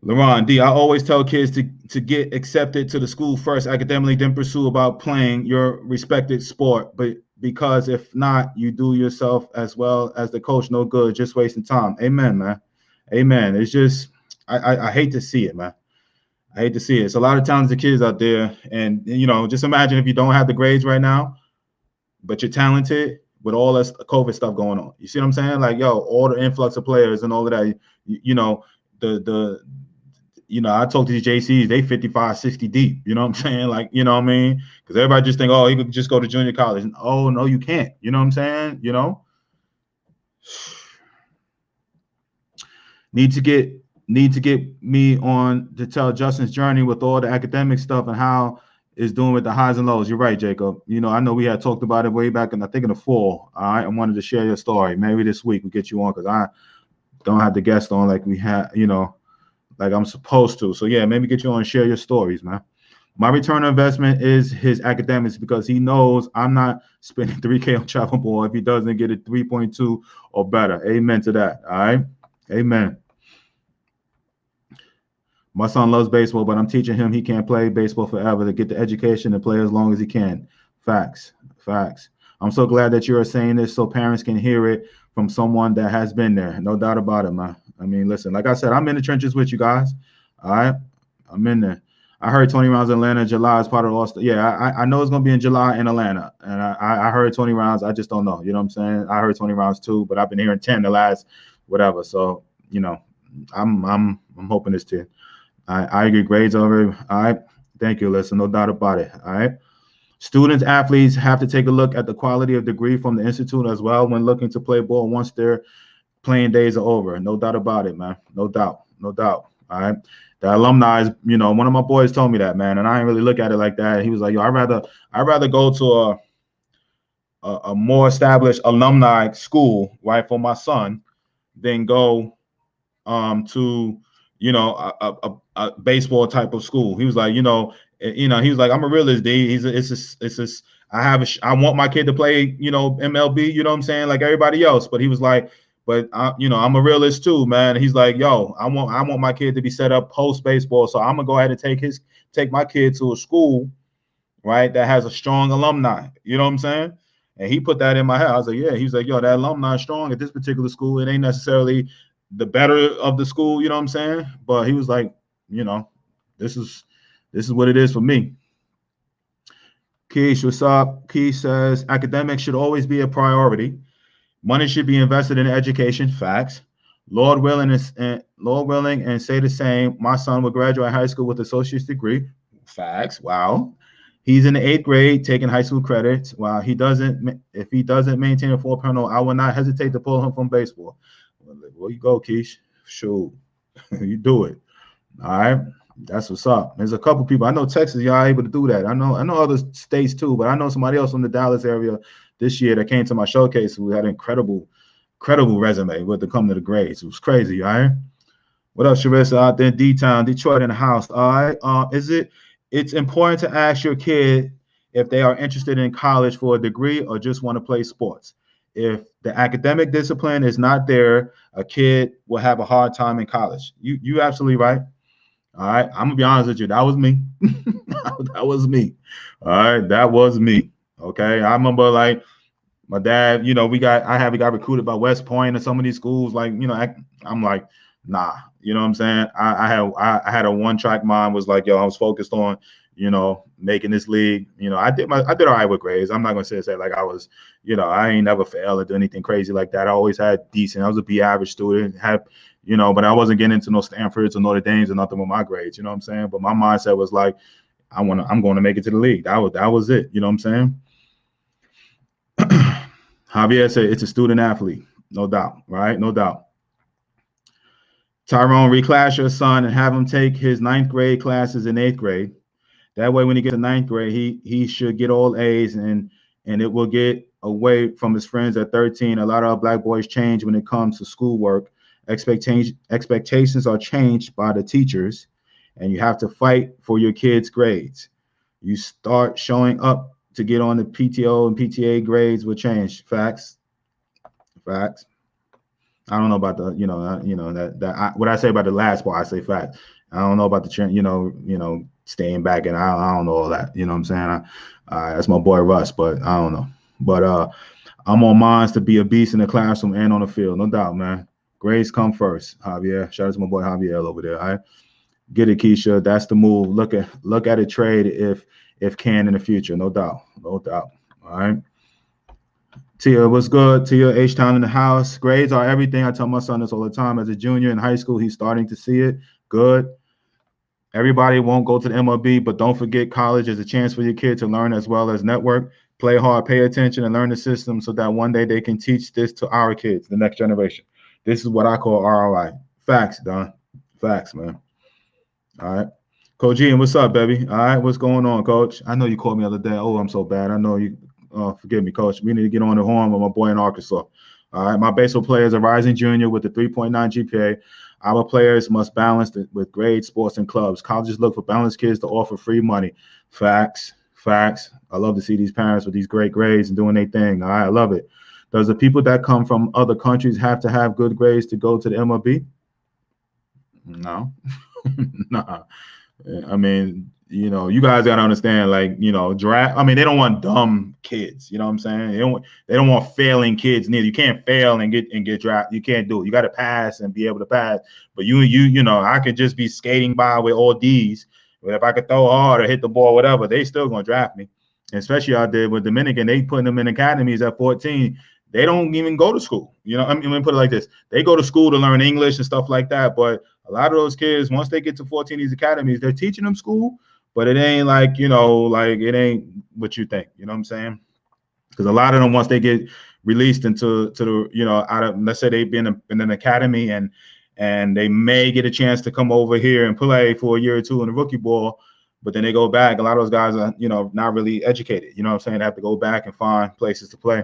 LeRon D, I always tell kids to get accepted to the school first academically, then pursue about playing your respected sport. But because if not, you do yourself as well as the coach no good, just wasting time. Amen, man. Amen. It's just, I hate to see it, man. I hate to see it. It's a lot of talented kids out there. And, just imagine if you don't have the grades right now, but you're talented with all this COVID stuff going on. You see what I'm saying? Like, yo, all the influx of players and all of that, I talk to these JCs, they 55, 60 deep. You know what I'm saying? Like, you know what I mean? Because everybody just think, oh, you could just go to junior college. And, oh, no, you can't. You know what I'm saying? Need to get me on to tell Justin's journey with all the academic stuff and how it's doing with the highs and lows. You're right, Jacob. I know we had talked about it way back in, I think, in the fall. All right. I wanted to share your story. Maybe this week we'll get you on, because I don't have the guest on like we had, like I'm supposed to. So yeah, maybe get you on and share your stories, man. My return on investment is his academics, because he knows I'm not spending $3K on travel ball if he doesn't get a 3.2 or better. Amen to that. All right. Amen. My son loves baseball, but I'm teaching him he can't play baseball forever to get the education and play as long as he can. Facts. Facts. I'm so glad that you are saying this so parents can hear it from someone that has been there. No doubt about it, man. I mean, listen, like I said, I'm in the trenches with you guys. All right. I'm in there. I heard 20 rounds in Atlanta in July is part of All-Star. Yeah, I know it's going to be in July in Atlanta. And I heard 20 rounds. I just don't know. You know what I'm saying? I heard 20 rounds too, but I've been hearing 10 the last whatever. So, you know, I'm hoping it's 10. I agree. Grades over. All right. Thank you, Alyssa. No doubt about it. All right. Students, athletes have to take a look at the quality of degree from the institute as well when looking to play ball once their playing days are over. No doubt about it, man. No doubt. No doubt. All right. The alumni is, you know, one of my boys told me that, man, and I didn't really look at it like that. He was like, yo, I'd rather go to a more established alumni school, right, for my son than go to, you know, a baseball type of school. He was like, he was like, I'm a realist, D. I want my kid to play, you know, MLB, you know what I'm saying, like everybody else. But he was like, but I'm a realist too, man. He's like, yo, I want my kid to be set up post baseball, so I'm gonna go ahead and take my kid to a school, right, that has a strong alumni. You know what I'm saying? And he put that in my head. I was like, yeah. He's like, yo, that alumni is strong at this particular school. It ain't necessarily the better of the school, you know what I'm saying? But he was like, you know, this is what it is for me. Keish, what's up? Keish says academics should always be a priority. Money should be invested in education. Facts. Lord willing, and say the same. My son will graduate high school with an associate's degree. Facts. Wow. He's in the 8th grade taking high school credits. Wow. If he doesn't maintain a 4.0, I will not hesitate to pull him from baseball. Well, you go, Keish. Shoot. You do it. All right. That's what's up. There's a couple people. I know Texas, y'all able to do that. I know other states too, but I know somebody else from the Dallas area this year that came to my showcase who had an incredible resume with to come to the grades. It was crazy, all right? What up, Sharissa out there in D-Town, Detroit in the house, all right? It's important to ask your kid if they are interested in college for a degree or just want to play sports. If the academic discipline is not there, a kid will have a hard time in college. You absolutely right. All right, I'm gonna be honest with you. That was me. That was me. All right, that was me. Okay, I remember like my dad. You know, I got recruited by West Point and some of these schools. Like, you know, I'm like, nah. You know what I'm saying? I had a one-track mind. Was like, yo, I was focused on, you know, making this league. You know, I did all right with grades. I'm not gonna say like I was, you know, I ain't never failed or do anything crazy like that. I always had decent. I was a B average student. You know, but I wasn't getting into no Stanfords or Notre Dames or nothing with my grades. You know what I'm saying? But my mindset was like, I'm going to make it to the league. That was it. You know what I'm saying? Javier said it's a student athlete, no doubt, right? No doubt. Tyrone, reclass your son and have him take his 9th grade classes in 8th grade. That way, when he gets to 9th grade, he should get all A's and it will get away from his friends at 13. A lot of black boys change when it comes to schoolwork. Expectations are changed by the teachers, and you have to fight for your kids' grades. You start showing up to get on the PTO and PTA grades will change. Facts. I don't know about the, what I say about the last part, I say facts. I don't know about the, staying back, and I don't know all that. You know what I'm saying? That's my boy Russ, but I don't know. But I'm on mines to be a beast in the classroom and on the field, no doubt, man. Grades come first, Javier. Shout out to my boy Javier over there. All right, get it, Keisha. That's the move. Look at a trade if can in the future, no doubt. All right. Tia, what's good? Tia, H-Town in the house. Grades are everything. I tell my son this all the time. As a junior in high school, he's starting to see it. Good. Everybody won't go to the MLB, but don't forget college is a chance for your kid to learn as well as network. Play hard, pay attention, and learn the system so that one day they can teach this to our kids, the next generation. This is what I call ROI. Facts, Don. Facts, man. All right. Coach Ian, what's up, baby? All right, what's going on, Coach? I know you called me the other day. Oh, I'm so bad. I know you. Forgive me, Coach. We need to get on the horn with my boy in Arkansas. All right. My baseball player is a rising junior with a 3.9 GPA. Our players must balance it with grades, sports, and clubs. Colleges look for balanced kids to offer free money. Facts. I love to see these parents with these great grades and doing their thing. All right, I love it. Does the people that come from other countries have to have good grades to go to the MLB? No. Nah. I mean, you guys gotta understand, like, draft. I mean, they don't want dumb kids. You know what I'm saying? They don't want failing kids neither. You can't fail and get drafted. You can't do it. You got to pass and be able to pass. But I could just be skating by with all D's. But if I could throw hard or hit the ball, whatever, they still gonna draft me. Especially out there with Dominican, they putting them in academies at 14. They don't even go to school. I mean, let me put it like this: they go to school to learn English and stuff like that. But a lot of those kids, once they get to 14, these academies, they're teaching them school, but it ain't like, like it ain't what you think. You know what I'm saying? Because a lot of them, once they get released into the, out of, let's say they've been in an academy and they may get a chance to come over here and play for a year or two in the rookie ball, but then they go back. A lot of those guys are, not really educated. You know what I'm saying? They have to go back and find places to play.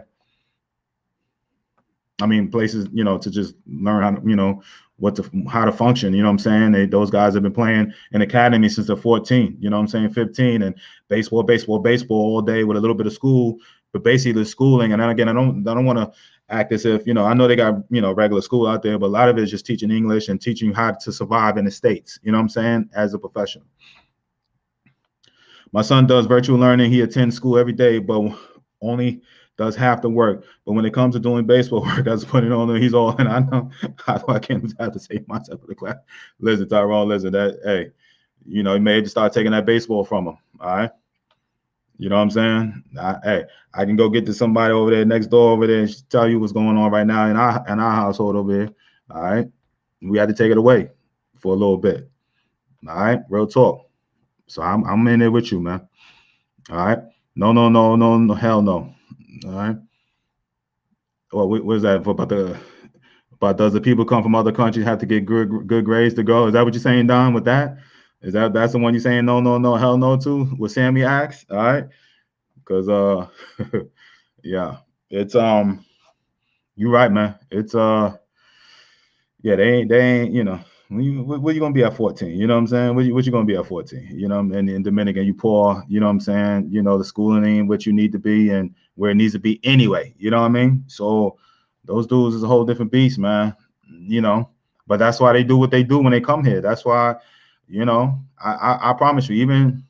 I mean, places, to just learn how to, how to function. You know what I'm saying? Those guys have been playing in academy since they're 14, 15, and baseball all day with a little bit of school, but basically the schooling. And then again, I don't want to act as if, I know they got, regular school out there, but a lot of it is just teaching English and teaching you how to survive in the States, you know what I'm saying, as a professional. My son does virtual learning. He attends school every day, but only does half the work. But when it comes to doing baseball work, I just put it on him. He's all in. I know I can't have to save myself for the class. Listen, Tyrone, listen, hey, he may have to start taking that baseball from him. All right. You know what I'm saying? I can go get to somebody over there next door over there and tell you what's going on right now in our household over here. All right. We had to take it away for a little bit. All right. Real talk. So I'm in there with you, man. All right. No, hell no. All right. Well, what is that about does the people come from other countries have to get good grades to go? Is that what you're saying, Don, with that? That's the one you're saying no, hell no to? What Sammy asked? All right. Because yeah, it's you're right, man. It's yeah, they ain't, what you gonna be at 14? You know what I'm saying? What you gonna be at 14? And in Dominican, you poor, you know what I'm saying? The schooling ain't what you need to be and where it needs to be anyway. You know what I mean? So those dudes is a whole different beast, man. But that's why they do what they do when they come here. That's why, I promise you, even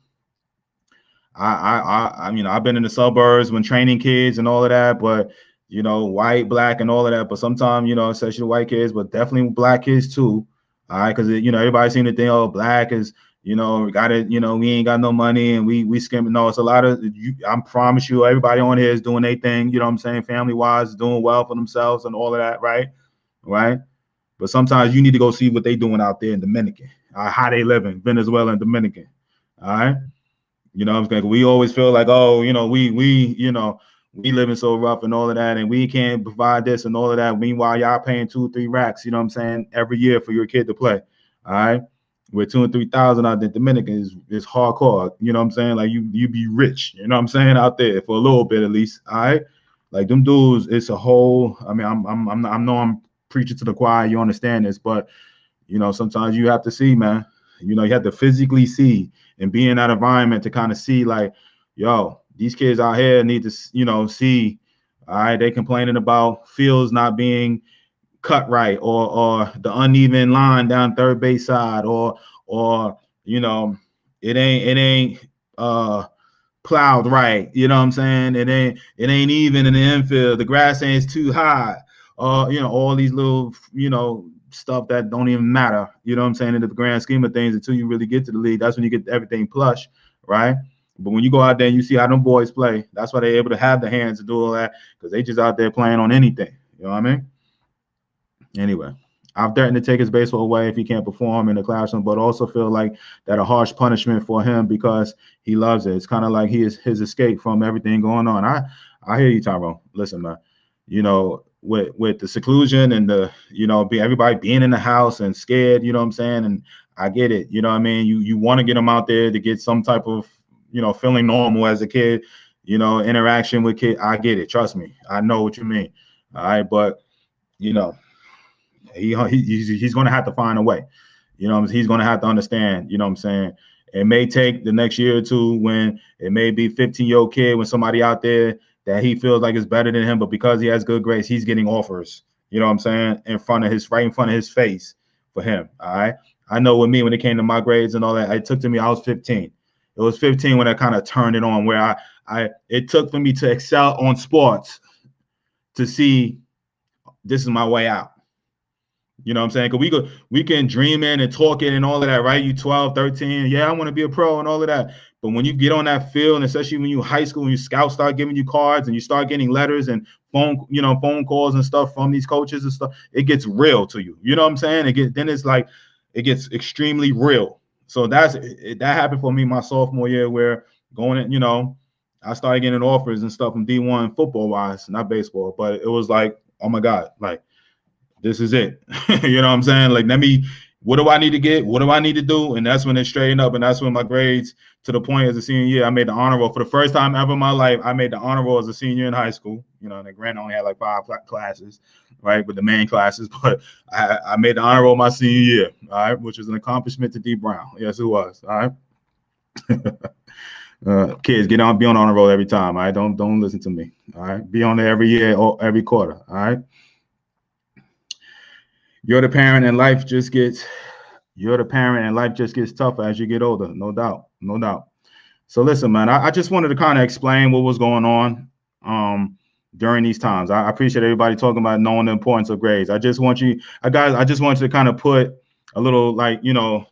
I've been in the suburbs when training kids and all of that, but white, black, and all of that. But sometimes, especially white kids, but definitely black kids too. All right, because everybody seems to think, oh, black is, we got it, we ain't got no money and we skimming. No, it's a lot of I promise you, everybody on here is doing their thing, you know what I'm saying, family wise, doing well for themselves and all of that, right? Right. But sometimes you need to go see what they doing out there in Dominican, how they living, Venezuela and Dominican. All right. You know what I'm saying? We always feel like, oh, we living so rough and all of that, and we can't provide this and all of that. Meanwhile, y'all paying 2-3 racks, you know what I'm saying, every year for your kid to play. All right. With 2,000 and 3,000 out there, Dominican is hardcore. You know what I'm saying? Like you be rich, you know what I'm saying, out there for a little bit at least. All right. Like them dudes, it's a whole. I mean, I know I'm preaching to the choir. You understand this, but sometimes you have to see, man. You have to physically see and be in that environment to kind of see, like, yo, these kids out here need to, see. All right, they complaining about fields not being cut right, or the uneven line down third base side, or it ain't plowed right. You know what I'm saying? It ain't even in the infield. The grass ain't too high. All these little, stuff that don't even matter. You know what I'm saying? In the grand scheme of things, until you really get to the league, that's when you get everything plush, right? But when you go out there and you see how them boys play, that's why they're able to have the hands to do all that, because they just out there playing on anything. You know what I mean? Anyway, I've threatened to take his baseball away if he can't perform in the classroom, but also feel like that a harsh punishment for him because he loves it. It's kind of like his escape from everything going on. I hear you, Tyrone. Listen, man, with the seclusion and the, everybody being in the house and scared, you know what I'm saying? And I get it. You know what I mean? You want to get them out there to get some type of, feeling normal as a kid, interaction with kids. I get it. Trust me. I know what you mean. All right. But, he's going to have to find a way. He's going to have to understand, you know what I'm saying? It may take the next year or two when it may be 15-year-old kid, when somebody out there that he feels like is better than him, but because he has good grades, he's getting offers, you know what I'm saying, right in front of his face for him. All right. I know with me, when it came to my grades and all that, it took to me, I was 15. It was 15 when I kind of turned it on, where it took for me to excel on sports to see this is my way out. You know what I'm saying? Because we can dream in and talk it and all of that, right? You 12, 13, yeah, I want to be a pro and all of that. But when you get on that field, and especially when you high school, when you scouts start giving you cards and you start getting letters and phone calls and stuff from these coaches and stuff, it gets real to you. You know what I'm saying? It gets extremely real. So that happened for me my sophomore year, where going in, I started getting offers and stuff from D1 football wise, not baseball, but it was like, oh my God, like, this is it. You know what I'm saying? Like, what do I need to get? What do I need to do? And that's when it straightened up. And that's when my grades, to the point as a senior year, I made the honor roll. For the first time ever in my life, I made the honor roll as a senior in high school. And Grant only had like 5 classes, right, with the main classes. But I made the honor roll my senior year, all right, which was an accomplishment to D Brown. Yes, it was, all right. Kids, be on the honor roll every time, all right? Don't listen to me, all right? Be on there every year or every quarter, all right? You're the parent and life just gets tougher as you get older. No doubt. So listen, man, I just wanted to kind of explain what was going on during these times. I appreciate everybody talking about knowing the importance of grades. I just want you to kind of put a little, like, you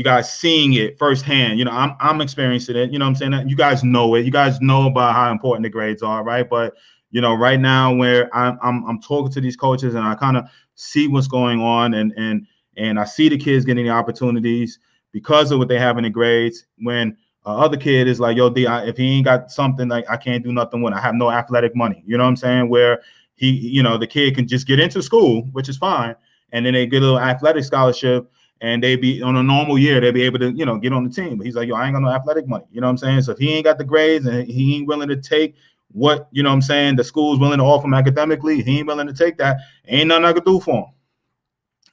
guys seeing it firsthand. I'm experiencing it. You know what I'm saying? You guys know it. You guys know about how important the grades are, right? But right now, where I'm talking to these coaches and I kind of see what's going on, and I see the kids getting the opportunities because of what they have in the grades. When other kid is like, yo, D, if he ain't got something, like, I can't do nothing with it. I have no athletic money. You know what I'm saying? Where the kid can just get into school, which is fine, and then they get a little athletic scholarship, and they be on a normal year, they'll be able to, get on the team. But he's like, yo, I ain't got no athletic money. You know what I'm saying? So if he ain't got the grades and he ain't willing to take what, the school's willing to offer him academically, he ain't willing to take that, ain't nothing I could do for him.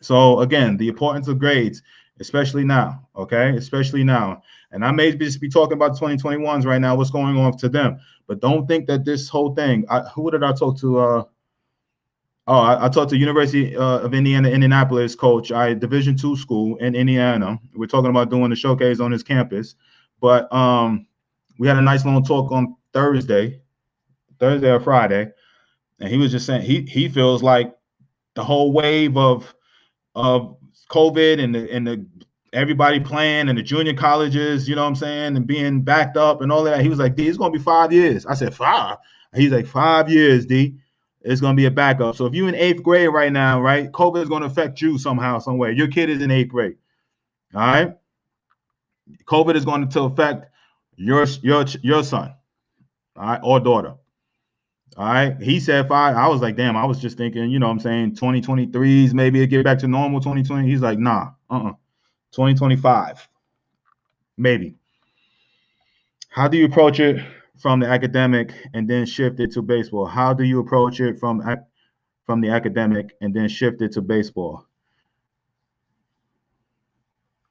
So again, the importance of grades, especially now, okay? Especially now. And I may just be talking about 2021s right now, what's going on to them. But don't think that this whole thing, who did I talk to? I talked to University of Indiana, Indianapolis coach, Division II school in Indiana. We're talking about doing the showcase on his campus. But we had a nice long talk on Thursday or Friday. And he was just saying he feels like the whole wave of COVID and the everybody playing and the junior colleges, you know what I'm saying, and being backed up and all that. He was like, D, it's going to be 5 years. I said, 5? He's like, 5 years, D. It's going to be a backup. So if you're in 8th grade right now, right, COVID is going to affect you somehow, some way. Your kid is in 8th grade. All right. COVID is going to affect your son, all right, or daughter. All right. He said 5. I was like, damn, I was just thinking, 2023s, maybe it get back to normal 2020. He's like, nah, 2025, maybe. How do you approach it from the academic and then shift it to baseball? How do you approach it from the academic and then shift it to baseball?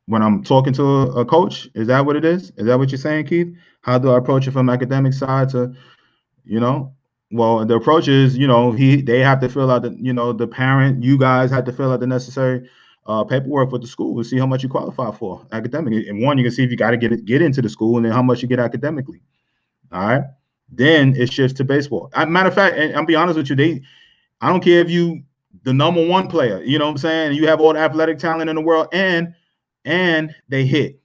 When I'm talking to a coach, is that what it is? Is that what you're saying, Keith? How do I approach it from the academic side to, well, the approach is, they have to fill out the parent, you guys have to fill out the necessary paperwork with the school to see how much you qualify for academically. And one, you can see if you got to get into the school, and then how much you get academically. All right. Then it shifts to baseball. Matter of fact, and I'll be honest with you, I don't care if you the number 1 player, you know what I'm saying? You have all the athletic talent in the world, and they hit.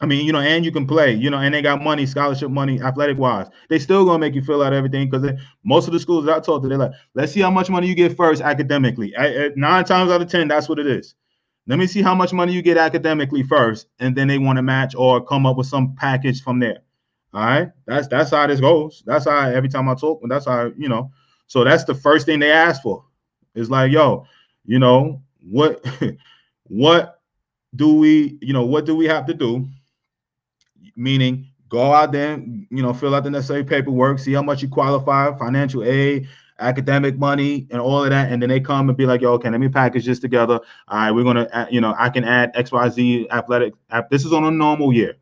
I mean, and you can play, and they got money, scholarship money, athletic wise. They still gonna make you fill out everything, because most of the schools that I talked to, they're like, let's see how much money you get first academically. 9 times out of 10, that's what it is. Let me see how much money you get academically first, and then they want to match or come up with some package from there. All right, that's how this goes. That's how every time I talk, that's how So that's the first thing they ask for. It's like, yo, what what do we have to do? Meaning, go out there, fill out the necessary paperwork, see how much you qualify, financial aid, academic money, and all of that. And then they come and be like, yo, okay, let me package this together. All right, we're going to, I can add XYZ athletic. This is on a normal year.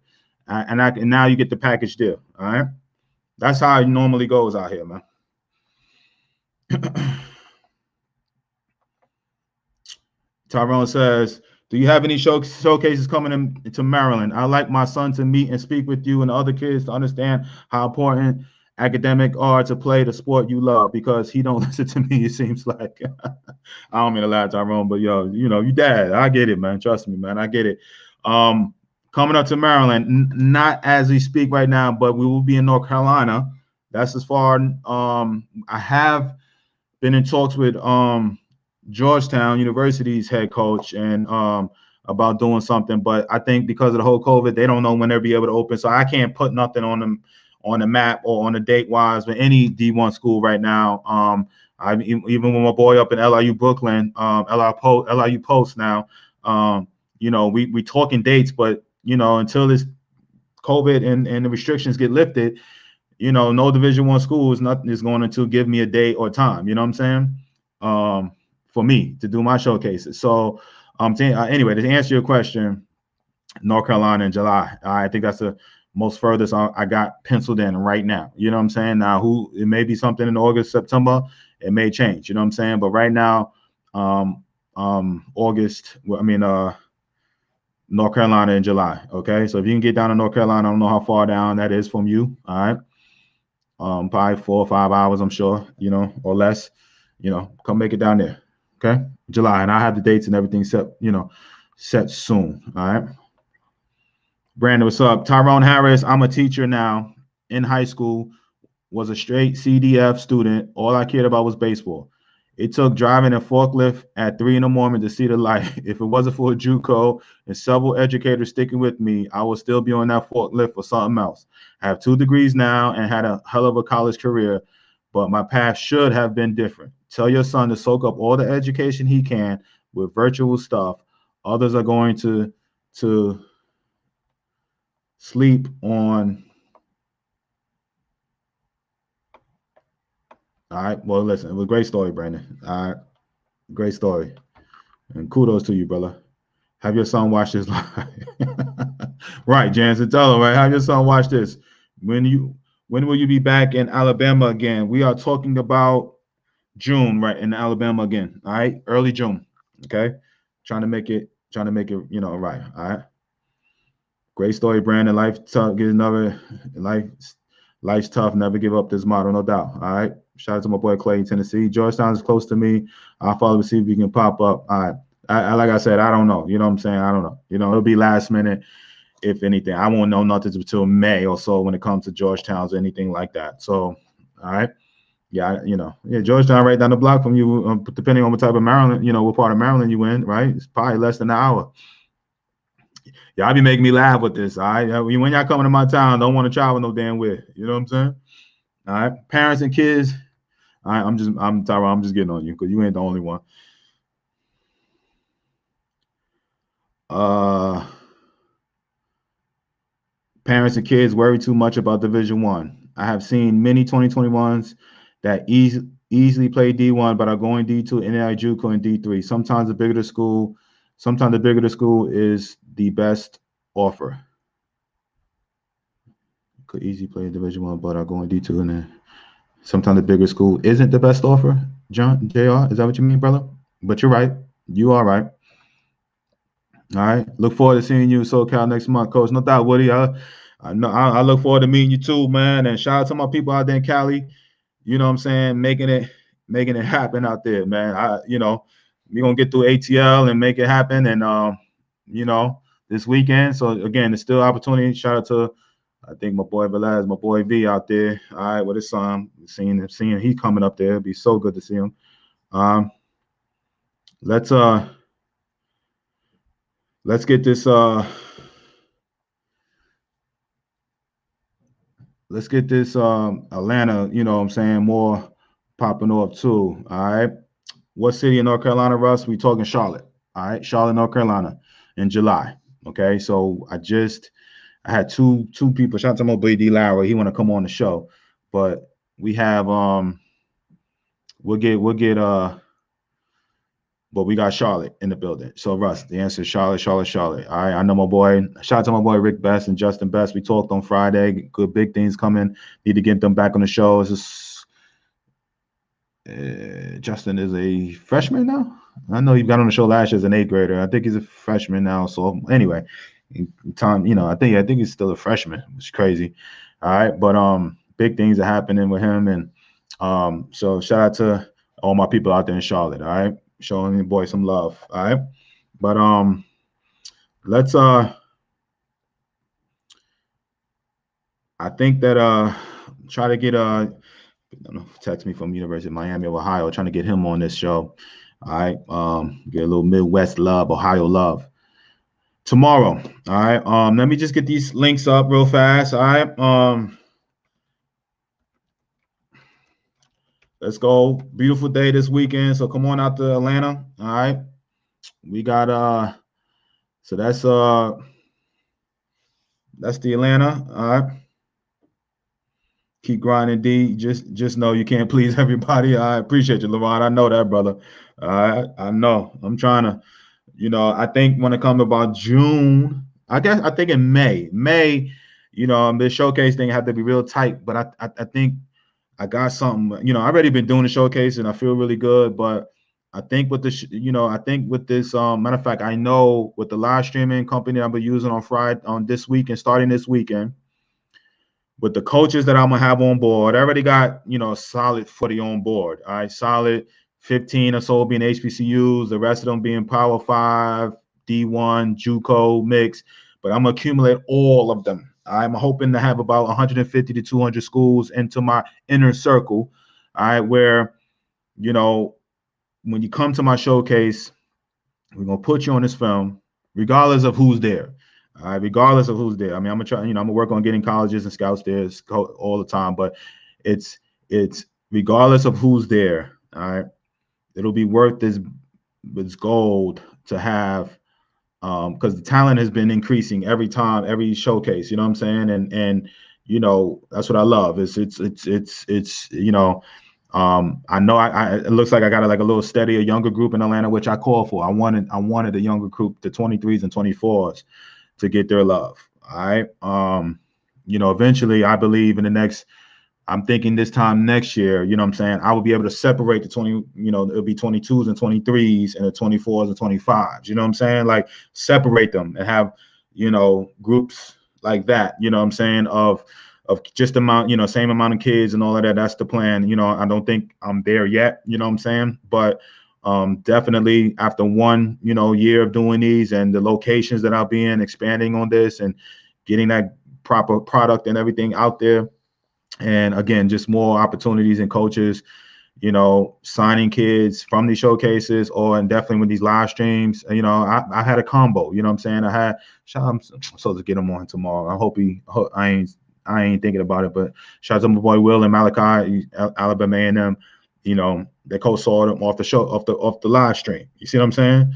And now you get the package deal. All right. That's how it normally goes out here, man. Tyrone says, do you have any showcases coming into Maryland? I'd like my son to meet and speak with you and other kids to understand how important academic are to play the sport you love, because he don't listen to me, it seems like. I don't mean to lie, Tyrone, but yo, you dad. I get it, man. Trust me, man. I get it. Coming up to Maryland, not as we speak right now, but we will be in North Carolina. That's as far. I have been in talks with Georgetown University's head coach and about doing something, but I think because of the whole COVID, they don't know when they'll be able to open. So I can't put nothing on them on the map or on the date wise with any D1 school right now. Even with my boy up in LIU Brooklyn, LIU Post now, we talking dates, but until this COVID and the restrictions get lifted, no Division I school is going to give me a date or time. You know what I'm saying? For me to do my showcases. So anyway, to answer your question, North Carolina in July. I think that's the most furthest I got penciled in right now. You know what I'm saying? Now, it may be something in August, September. It may change. You know what I'm saying? But right now, August. North Carolina in July. Okay, so if you can get down to North Carolina, I don't know how far down that is from you. All right, probably 4 or 5 hours, I'm sure. Or less. Come make it down there. Okay, July, and I have the dates and everything set soon. All right. Brandon, what's up? Tyrone Harris, I'm a teacher now in high school, was a straight CDF student. All I cared about was baseball. It took driving a forklift at 3 a.m. to see the light. If it wasn't for a JUCO and several educators sticking with me, I would still be on that forklift for something else. I have 2 degrees now and had a hell of a college career, but my path should have been different. Tell your son to soak up all the education he can with virtual stuff. Others are going to sleep on. All right. Well, listen, it was a great story, Brandon. All right. Great story. And kudos to you, brother. Have your son watch this live. Right, Jansen, tell him, right? Have your son watch this. When will you be back in Alabama again? We are talking about June, right, in Alabama again. All right. Early June. Okay. Trying to make it, right. All right. Great story, Brandon. Life's tough. Life's tough. Never give up this motto, no doubt. All right. Shout out to my boy Clay in Tennessee. Georgetown is close to me. I'll follow to see if we can pop up. All right. Like I said, I don't know. You know what I'm saying? I don't know. It'll be last minute, if anything. I won't know nothing until May or so when it comes to Georgetown or anything like that. So, all right. Yeah, Georgetown right down the block from you, depending on what type of Maryland, what part of Maryland you in, right? It's probably less than an hour. Y'all be making me laugh with this, all right? When y'all coming to my town, don't want to travel no damn way. You know what I'm saying? All right, parents and kids. All right, I'm Tyrone. I'm just getting on you because you ain't the only one. Parents and kids worry too much about Division I. I have seen many 2021s that easily play D1, but are going D2, NAI, JUCO, and D3. Sometimes the bigger the school is the best offer. Could easily play Division I, but are going D2, and then sometimes the bigger school isn't the best offer. John, JR, is that what you mean, brother? But you're right. You are right. All right. Look forward to seeing you in SoCal next month, Coach. No doubt, Woody. I look forward to meeting you too, man. And shout out to my people out there in Cali. You know what I'm saying? Making it happen out there, man. We're gonna get through ATL and make it happen. And this weekend. So again, it's still opportunity. Shout out to I think my boy Velez, my boy V out there. All right, with his son. Seeing he coming up there. It'd be so good to see him. Let's get this Atlanta, you know what I'm saying, more popping off too. All right. What city in North Carolina, Russ? We talking Charlotte. All right, Charlotte, North Carolina in July. Okay. So I had two people. Shout out to my boy D Lowry. He want to come on the show. But we have but we got Charlotte in the building. So, Russ, the answer is Charlotte. All right, I know my boy. Shout out to my boy Rick Best and Justin Best. We talked on Friday. Good big things coming. Need to get them back on the show. Justin is a freshman now. I know he got on the show last year as an 8th grader. I think he's a freshman now. So anyway, time, I think he's still a freshman, which is crazy. All right, but big things are happening with him, and so shout out to all my people out there in Charlotte. All right, showing your boy some love. All right, but let's I think that try to get text me from University of Miami of Ohio, trying to get him on this show. All right, get a little Midwest love, Ohio love tomorrow. All right, let me just get these links up real fast. All right, let's go. Beautiful day this weekend, so come on out to Atlanta. All right, we got so that's the Atlanta. All right. Keep grinding, D. Just know you can't please everybody. I appreciate you, LeRon. I know that, brother. I know. I'm trying to, I think when it comes about June, I think in May, this showcase thing had to be real tight. But I think I got something. I already been doing the showcase and I feel really good. But I think with this, I think with this, matter of fact, I know with the live streaming company I'll be using on Friday, on this weekend, starting this weekend, with the coaches that I'm gonna have on board, I already got a solid 40 on board. All right, solid 15 or so being HBCUs, the rest of them being Power 5, D1, JUCO mix. But I'm gonna accumulate all of them. I'm hoping to have about 150 to 200 schools into my inner circle. All right, where when you come to my showcase, we're gonna put you on this film, regardless of who's there. All right, regardless of who's there. I mean, I'm gonna try, I'm gonna work on getting colleges and scouts there all the time, but it's regardless of who's there. All right, it'll be worth this gold to have, because the talent has been increasing every time, every showcase. You know what I'm saying? And that's what I love. It's I know it looks like I got like a little steadier, younger group in Atlanta, which I call for. I wanted a younger group, the 23s and 24s, to get their love. All right. Eventually I believe I'm thinking this time next year, you know what I'm saying, I will be able to separate the 20, it'll be 22s and 23s and the 24s and 25s. You know what I'm saying? Like separate them and have, groups like that, you know what I'm saying, of just same amount of kids and all of that. That's the plan. I don't think I'm there yet, you know what I'm saying? But definitely after one, year of doing these and the locations that I'll be in, expanding on this and getting that proper product and everything out there. And again, just more opportunities and coaches, signing kids from these showcases and definitely with these live streams. I had a combo, you know what I'm saying? I'm supposed to get him on tomorrow. I ain't thinking about it, but shout out to my boy Will and Malachi, Alabama A&M. They co-saw them off the live stream. You see what I'm saying?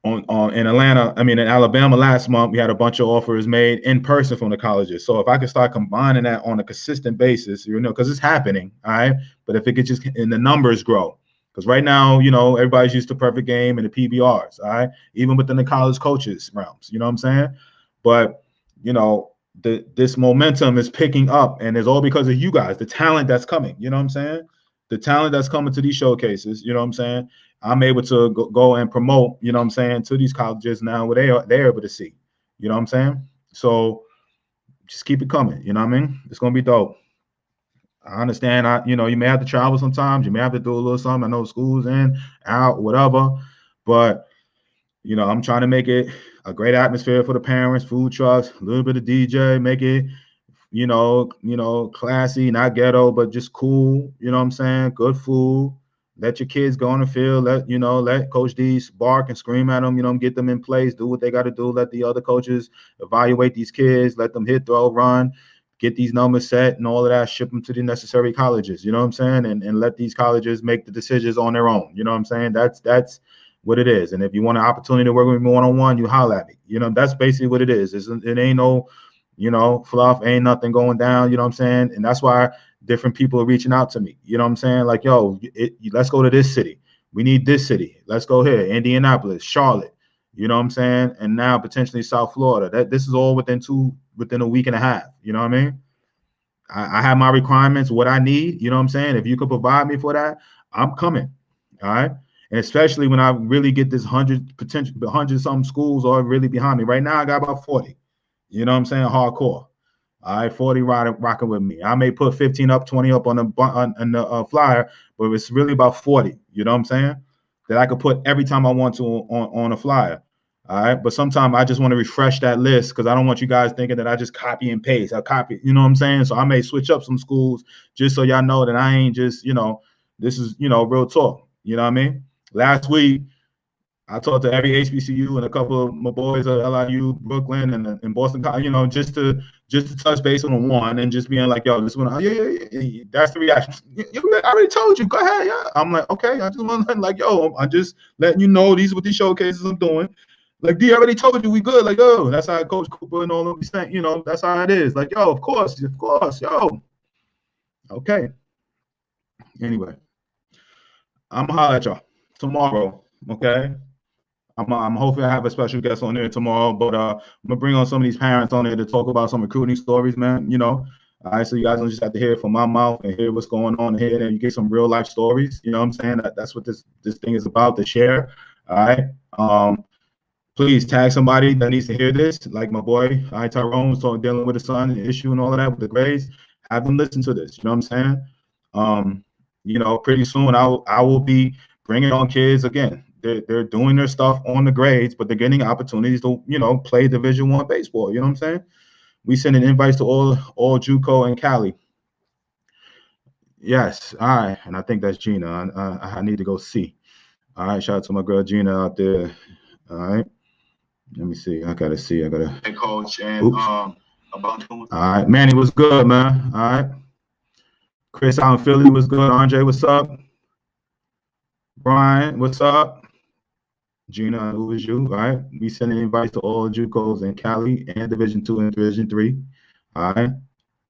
In Alabama last month, we had a bunch of offers made in person from the colleges. So if I could start combining that on a consistent basis, because it's happening, all right. But if it could just and the numbers grow, because right now, everybody's used to Perfect Game and the PBRs, all right, even within the college coaches realms, you know what I'm saying? But this momentum is picking up, and it's all because of you guys, the talent that's coming. You know what I'm saying? The talent that's coming to these showcases. You know what I'm saying? I'm able to go and promote. You know what I'm saying, to these colleges now where they're able to see. You know what I'm saying? So just keep it coming. You know what I mean? It's gonna be dope. I understand. You may have to travel sometimes. You may have to do a little something. I know school's in, out, whatever, but I'm trying to make it a great atmosphere for the parents, food trucks, a little bit of DJ, make it, classy, not ghetto, but just cool. You know what I'm saying? Good food. Let your kids go on the field. Let Coach D bark and scream at them, get them in place, do what they got to do. Let the other coaches evaluate these kids, let them hit, throw, run, get these numbers set and all of that, ship them to the necessary colleges. You know what I'm saying? And let these colleges make the decisions on their own. You know what I'm saying? That's what it is. And if you want an opportunity to work with me one-on-one, you holler at me. That's basically what it is. It ain't no, fluff, ain't nothing going down. You know what I'm saying? And that's why different people are reaching out to me. You know what I'm saying? Like, yo, let's go to this city. We need this city. Let's go here. Indianapolis, Charlotte. You know what I'm saying? And now potentially South Florida. This is all within a week and a half. You know what I mean? I have my requirements, what I need. You know what I'm saying? If you could provide me for that, I'm coming. All right. And especially when I really get this 100 something schools are really behind me. Right now, I got about 40. You know what I'm saying? Hardcore. All right, 40 rocking with me. I may put 15 up, 20 up on the flyer, but it's really about 40. You know what I'm saying? That I could put every time I want to on a flyer. All right, but sometimes I just want to refresh that list because I don't want you guys thinking that I just copy and paste. I copy, you know what I'm saying? So I may switch up some schools just so y'all know that I ain't just, this is, real talk. You know what I mean? Last week, I talked to every HBCU and a couple of my boys at LIU, Brooklyn, and Boston, just to touch base on one and just being like, yo, this one, yeah. That's the reaction. I already told you, go ahead, yeah. I'm like, okay, I just want to like, yo, I'm just letting you know these are what these showcases I'm doing. Like, D already told you we good. Like, yo, that's how Coach Cooper and all of these things, that's how it is. Like, yo, of course, yo. Okay. Anyway, I'm gonna holler at y'all tomorrow, okay? I'm hoping I have a special guest on there tomorrow, but I'm gonna bring on some of these parents on there to talk about some recruiting stories, man. All right, so you guys don't just have to hear it from my mouth and hear what's going on here, and you get some real life stories. You know what I'm saying? That's what this thing is about, to share. All right. Please tag somebody that needs to hear this, like my boy, Tyrone was dealing with his son, the issue and all of that with the grades. Have them listen to this. You know what I'm saying? Pretty soon I will be bringing on kids again. They're doing their stuff on the grades, but they're getting opportunities to, play Division I baseball. You know what I'm saying? We sending invites to all JUCO and Cali. Yes. All right. And I think that's Gina. I need to go see. All right. Shout out to my girl Gina out there. All right. Let me see. I gotta see. Hey, Coach, and all right, Manny, what's good, man? All right. Chris out in Philly, what's good? Andre, what's up? Brian, what's up? Gina, who is you? All right. We sending invites to all JUCOs in Cali and Division II and Division III. All right.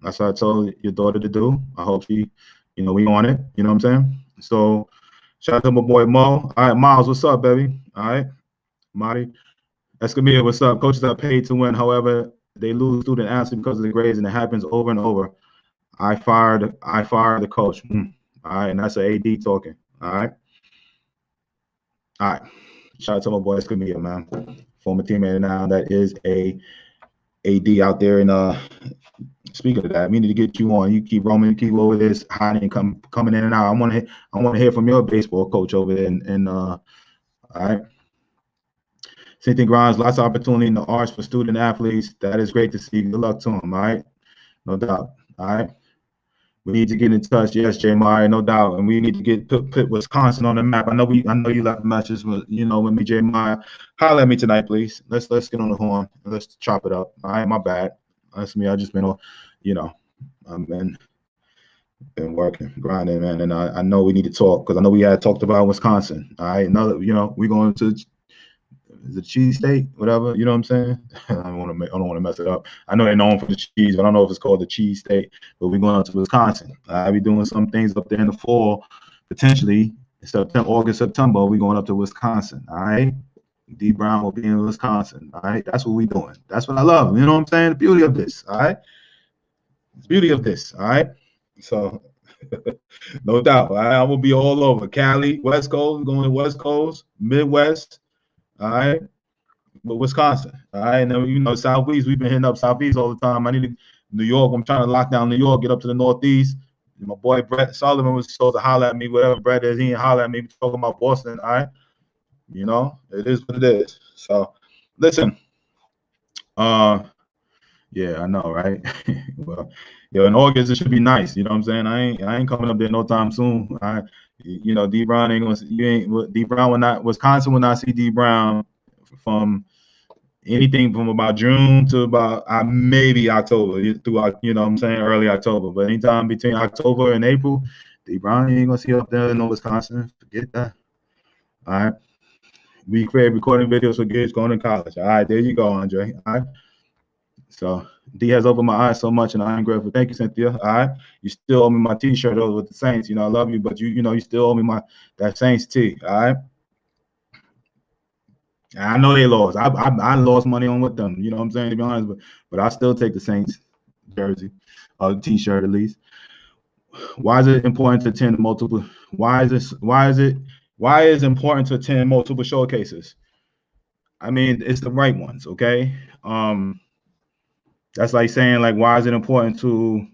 That's what I told your daughter to do. I hope she, we on it. You know what I'm saying? So shout out to my boy Mo. All right, Miles, what's up, baby? All right. Marty. Escamilla, what's up? Coaches are paid to win. However, they lose student athletes because of the grades, and it happens over and over. I fired the coach. All right, and that's an AD talking. All right. All right. Shout out to my boy Escamilla, man. Former teammate now that is a AD out there. And speaking of that, we need to get you on. You keep roaming, you keep over this hiding, coming in and out. I want to hear from your baseball coach over there. And all right. Same thing, Grimes. Lots of opportunity in the arts for student athletes. That is great to see. Good luck to them. All right. No doubt. All right. We need to get in touch. Yes, Jay Meyer, no doubt. And we need to get put Wisconsin on the map. I know you left a message with me, Jay Meyer. Holler at me tonight, please. Let's get on the horn and let's chop it up. All right, my bad. That's me. I just been I've been working, grinding, man. And I know we need to talk because I know we had talked about Wisconsin. All right. Another, we're going to the cheese state, whatever, you know what I'm saying? I don't want to mess it up. I know they're known for the cheese, but I don't know if it's called the cheese state. But we're going up to Wisconsin. I'll be doing some things up there in the fall, potentially September, August, September. We're going up to Wisconsin. All right, D Brown will be in Wisconsin. All right, that's what we're doing. That's what I love. You know what I'm saying? The beauty of this. All right, the beauty of this. All right, so no doubt. All right? I will be all over Cali, West Coast, going to West Coast, Midwest. All right, but Wisconsin. All right, and then Southeast. We've been hitting up Southeast all the time. I need to New York. I'm trying to lock down New York, get up to the Northeast. My boy Brett Sullivan was supposed to holler at me. Whatever Brett is, he didn't holler at me. Talking about Boston. All right, it is what it is. So listen. Yeah, I know, right? Well, in August it should be nice. You know what I'm saying? I ain't coming up there no time soon. D Brown ain't gonna. D Brown will not. Wisconsin will not see D Brown from anything from about June to about maybe October throughout. You know what I'm saying? Early October, but anytime between October and April, D Brown ain't gonna see up there in Wisconsin. Forget that. All right. We create recording videos for kids going to college. All right, there you go, Andre. All right. So D has opened my eyes so much, and I am grateful. Thank you, Cynthia. All right, you still owe me my T-shirt with the Saints. I love you, but you still owe me that Saints tee. All right. I know they lost. I lost money on with them. You know what I'm saying? To be honest, but I still take the Saints jersey, T-shirt at least. Why is it important to attend multiple? Why is it Why is it important to attend multiple showcases? I mean, it's the right ones, okay? That's like saying, like, why is it important to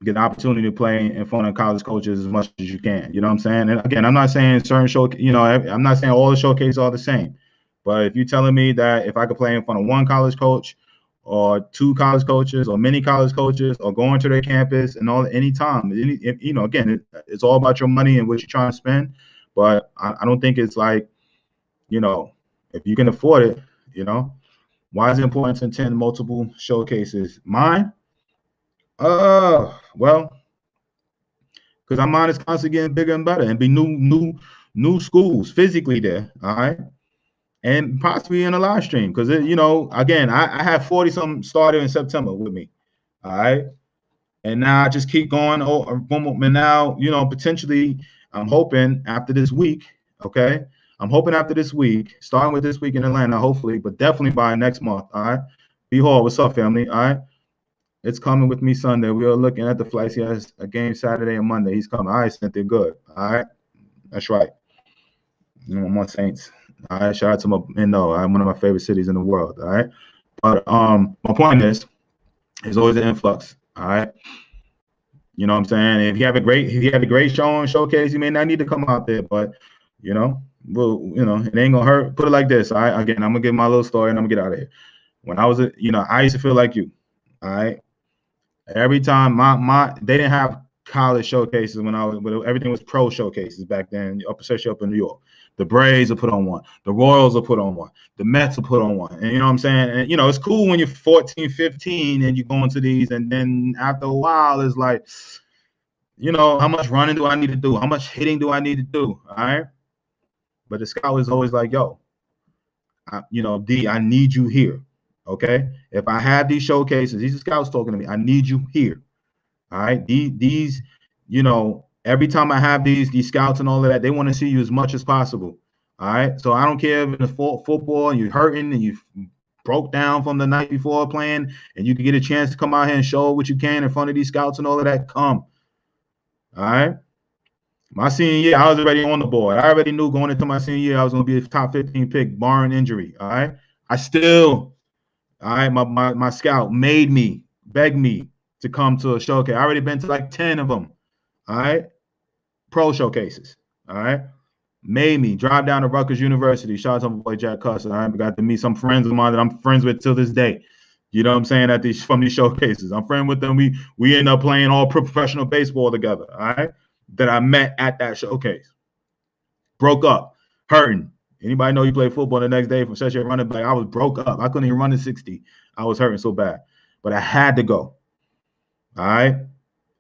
get an opportunity to play in front of college coaches as much as you can? You know what I'm saying? And again, I'm not saying certain I'm not saying all the showcases are the same. But if you're telling me that if I could play in front of one college coach or two college coaches or many college coaches or going to their campus and anytime, again, it's all about your money and what you're trying to spend. But I don't think it's like, if you can afford it, why is it important to attend multiple showcases? Mine? Well, because our mind is constantly getting bigger and better, and be new schools physically there, all right, and possibly in a live stream. Because again, I have 40 something started in September with me, all right, and now I just keep going. And now potentially, I'm hoping after this week, okay. I'm hoping after this week, starting with this week in Atlanta, hopefully, but definitely by next month, all right. B Hall, what's up, family? All right. It's coming with me Sunday. We are looking at the flights. He has a game Saturday and Monday. He's coming. All right, Cynthia, good. All right. That's right. My Saints. All right. Shout out to my I'm one of my favorite cities in the world. All right. But my point is, there's always an influx. All right. You know what I'm saying? If you have a great showcase, you may not need to come out there, but it ain't gonna hurt. Put it like this. All right. Again, I'm gonna give my little story and I'm gonna get out of here. When I was I used to feel like you. All right. Every time they didn't have college showcases but everything was pro showcases back then, especially up in New York. The Braves will put on one. The Royals will put on one. The Mets will put on one. And you know what I'm saying? And it's cool when you're 14, 15 and you go into these, and then after a while it's like, how much running do I need to do? How much hitting do I need to do? All right. But the scout is always like, yo, D, I need you here. Okay, if I have these showcases, these are scouts talking to me. I need you here. All right, these, every time I have these scouts and all of that, they want to see you as much as possible. All right, so I don't care if in the football and you're hurting and you broke down from the night before playing, and you can get a chance to come out here and show what you can in front of these scouts and all of that. Come. All right. My senior year, I was already on the board. I already knew going into my senior year I was going to be a top 15 pick, barring injury. All right, all right, my scout begged me to come to a showcase. I already been to like 10 of them. All right, pro showcases. All right, made me drive down to Rutgers University. Shout out to my boy Jack Cuss. I got to meet some friends of mine that I'm friends with till this day. You know what I'm saying? From these showcases, I'm friends with them. We end up playing all professional baseball together. All right, that I met at that showcase. Broke up, hurting. Anybody know you play football the next day from such a running back? I was broke up. I couldn't even run the 60. I was hurting so bad. But I had to go. All right.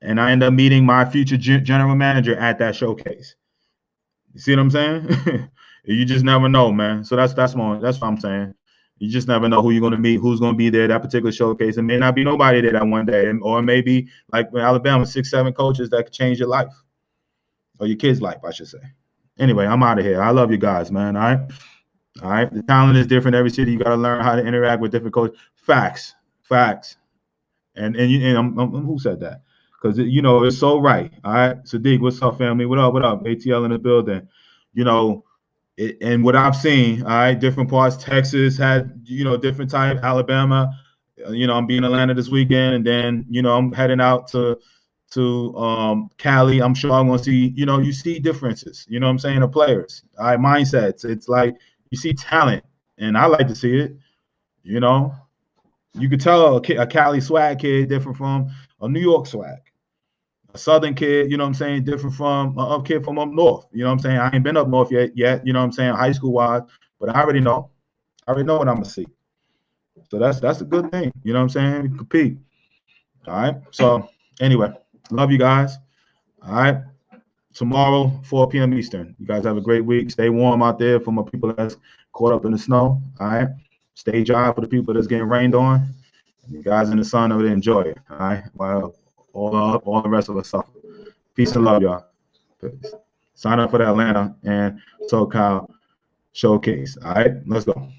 And I ended up meeting my future general manager at that showcase. You see what I'm saying? You just never know, man. So that's what I'm saying. You just never know who you're going to meet, who's going to be there that particular showcase. It may not be nobody there that one day. Or maybe like Alabama, 6, 7 coaches that could change your life. Or your kid's life, I should say. Anyway, I'm out of here. I love you guys, man. All right. The talent is different every city. You got to learn how to interact with different coaches. Facts. And who said that? Because it's so right. All right. Sadiq, what's up, family? What up? ATL in the building. And what I've seen, all right, different parts. Texas had different type. Alabama. I'm being in Atlanta this weekend, and then I'm heading out to Cali. I'm sure I'm going to see, you see differences, what I'm saying, of players, all right, mindsets. It's like you see talent, and I like to see it. You could tell a Cali swag kid different from a New York swag, a Southern kid, what I'm saying, different from a kid from up north. What I'm saying? I ain't been up north yet, what I'm saying, high school wise, but I already know what I'm going to see. So that's a good thing. What I'm saying? We compete. All right. So anyway, love you guys. All right. Tomorrow, 4 p.m. Eastern. You guys have a great week. Stay warm out there for my people that's caught up in the snow. All right. Stay dry for the people that's getting rained on. You guys in the sun over there, enjoy it. All right. While all the rest of us suffer. Peace and love, y'all. Peace. Sign up for the Atlanta and SoCal showcase. All right. Let's go.